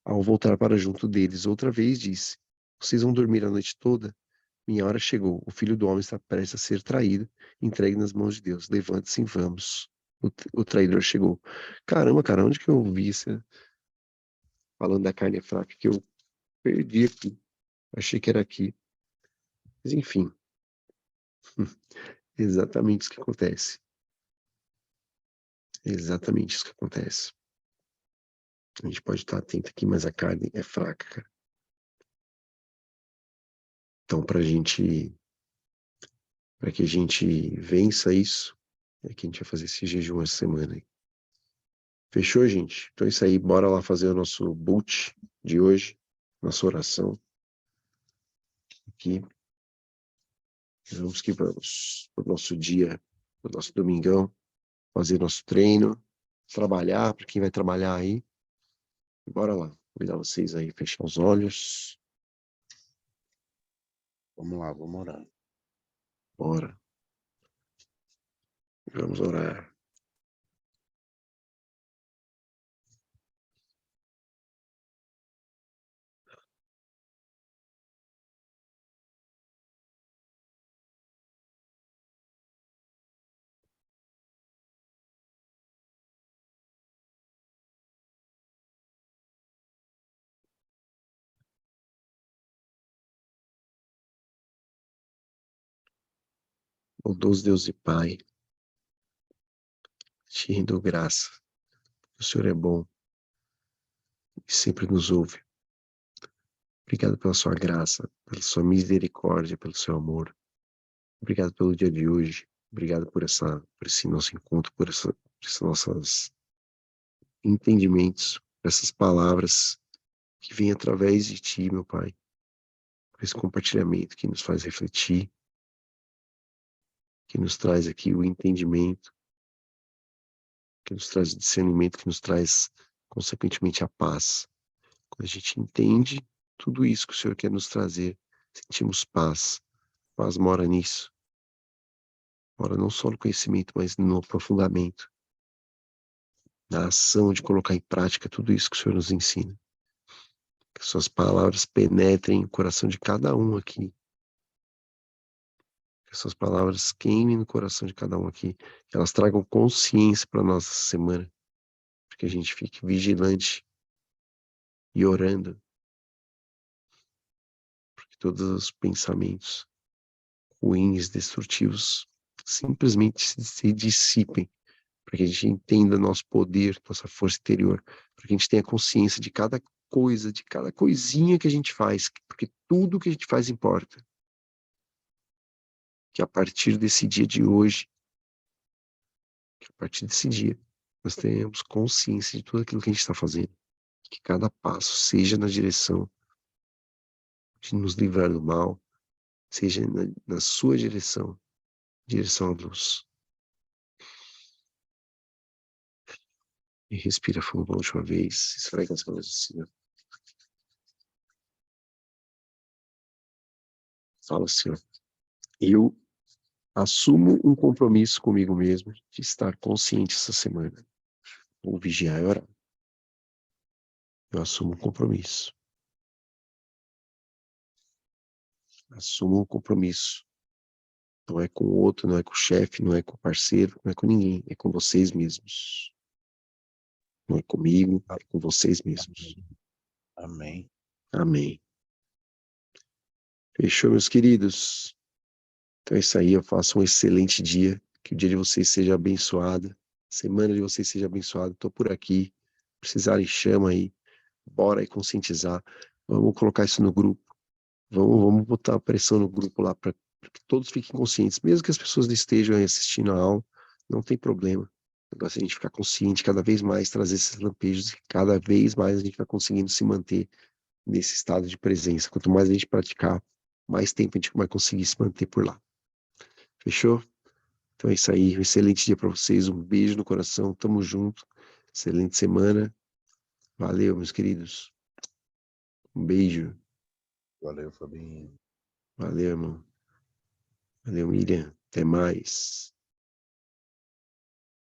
Ao voltar para junto deles outra vez, disse: vocês vão dormir a noite toda? Minha hora chegou. O filho do homem está prestes a ser traído, entregue nas mãos de Deus. Levante-se e vamos. O traidor chegou. Caramba, cara, onde que eu vi isso? Falando da carne fraca que eu perdi aqui. Achei que era aqui. Mas enfim, exatamente isso que acontece. Exatamente isso que acontece. A gente pode estar atento aqui, mas a carne é fraca, cara. Então, para que a gente vença isso, é que a gente vai fazer esse jejum essa semana aí. Fechou, gente? Então é isso aí. Bora lá fazer o nosso boot de hoje, nossa oração aqui. Vamos que vamos. O nosso dia, o nosso domingão, fazer nosso treino, trabalhar, para quem vai trabalhar aí. Bora lá. Convidar vocês aí, fechar os olhos. Vamos lá, vamos orar. Bora. Vamos orar. Bondoso Deus e Pai, te rendo graça. O Senhor é bom e sempre nos ouve. Obrigado pela sua graça, pela sua misericórdia, pelo seu amor. Obrigado pelo dia de hoje. Obrigado por esse nosso encontro, por esses nossos entendimentos, por essas palavras que vêm através de Ti, meu Pai. Por esse compartilhamento que nos faz refletir, que nos traz aqui o entendimento, que nos traz o discernimento, que nos traz, consequentemente, a paz. Quando a gente entende tudo isso que o Senhor quer nos trazer, sentimos paz. Paz mora nisso. Mora não só no conhecimento, mas no aprofundamento, na ação de colocar em prática tudo isso que o Senhor nos ensina. Que suas palavras penetrem o coração de cada um aqui. Que suas palavras queimem no coração de cada um aqui. Que elas tragam consciência para a nossa semana. Para que a gente fique vigilante e orando. Para que todos os pensamentos ruins, destrutivos, simplesmente se dissipem. Para que a gente entenda nosso poder, nossa força interior. Para que a gente tenha consciência de cada coisa, de cada coisinha que a gente faz. Porque tudo que a gente faz importa. Que a partir desse dia de hoje, que a partir desse dia, nós tenhamos consciência de tudo aquilo que a gente está fazendo. Que cada passo seja na direção de nos livrar do mal, seja na sua direção, direção à luz. E respira fundo pela última vez, esfrega as mãos assim, ó. Fala assim, ó. Eu assumo um compromisso comigo mesmo de estar consciente essa semana. Vou vigiar e orar. Eu assumo um compromisso. Assumo um compromisso. Não é com o outro, não é com o chefe, não é com o parceiro, não é com ninguém. É com vocês mesmos. Não é comigo, é com vocês mesmos. Amém. Amém. Fechou, meus queridos? Então é isso aí. Eu faço um excelente dia. Que o dia de vocês seja abençoado. A semana de vocês seja abençoada. Estou por aqui. Precisarem, chama aí. Bora aí conscientizar. Vamos colocar isso no grupo. Vamos botar a pressão no grupo lá para que todos fiquem conscientes. Mesmo que as pessoas não estejam aí assistindo a aula, não tem problema. O negócio é a gente ficar consciente cada vez mais, trazer esses lampejos e cada vez mais a gente vai conseguindo se manter nesse estado de presença. Quanto mais a gente praticar, mais tempo a gente vai conseguir se manter por lá. Fechou? Então é isso aí. Um excelente dia para vocês. Um beijo no coração. Tamo junto. Excelente semana. Valeu, meus queridos. Um beijo. Valeu, Fabinho. Valeu, irmão. Valeu, Miriam. Até mais.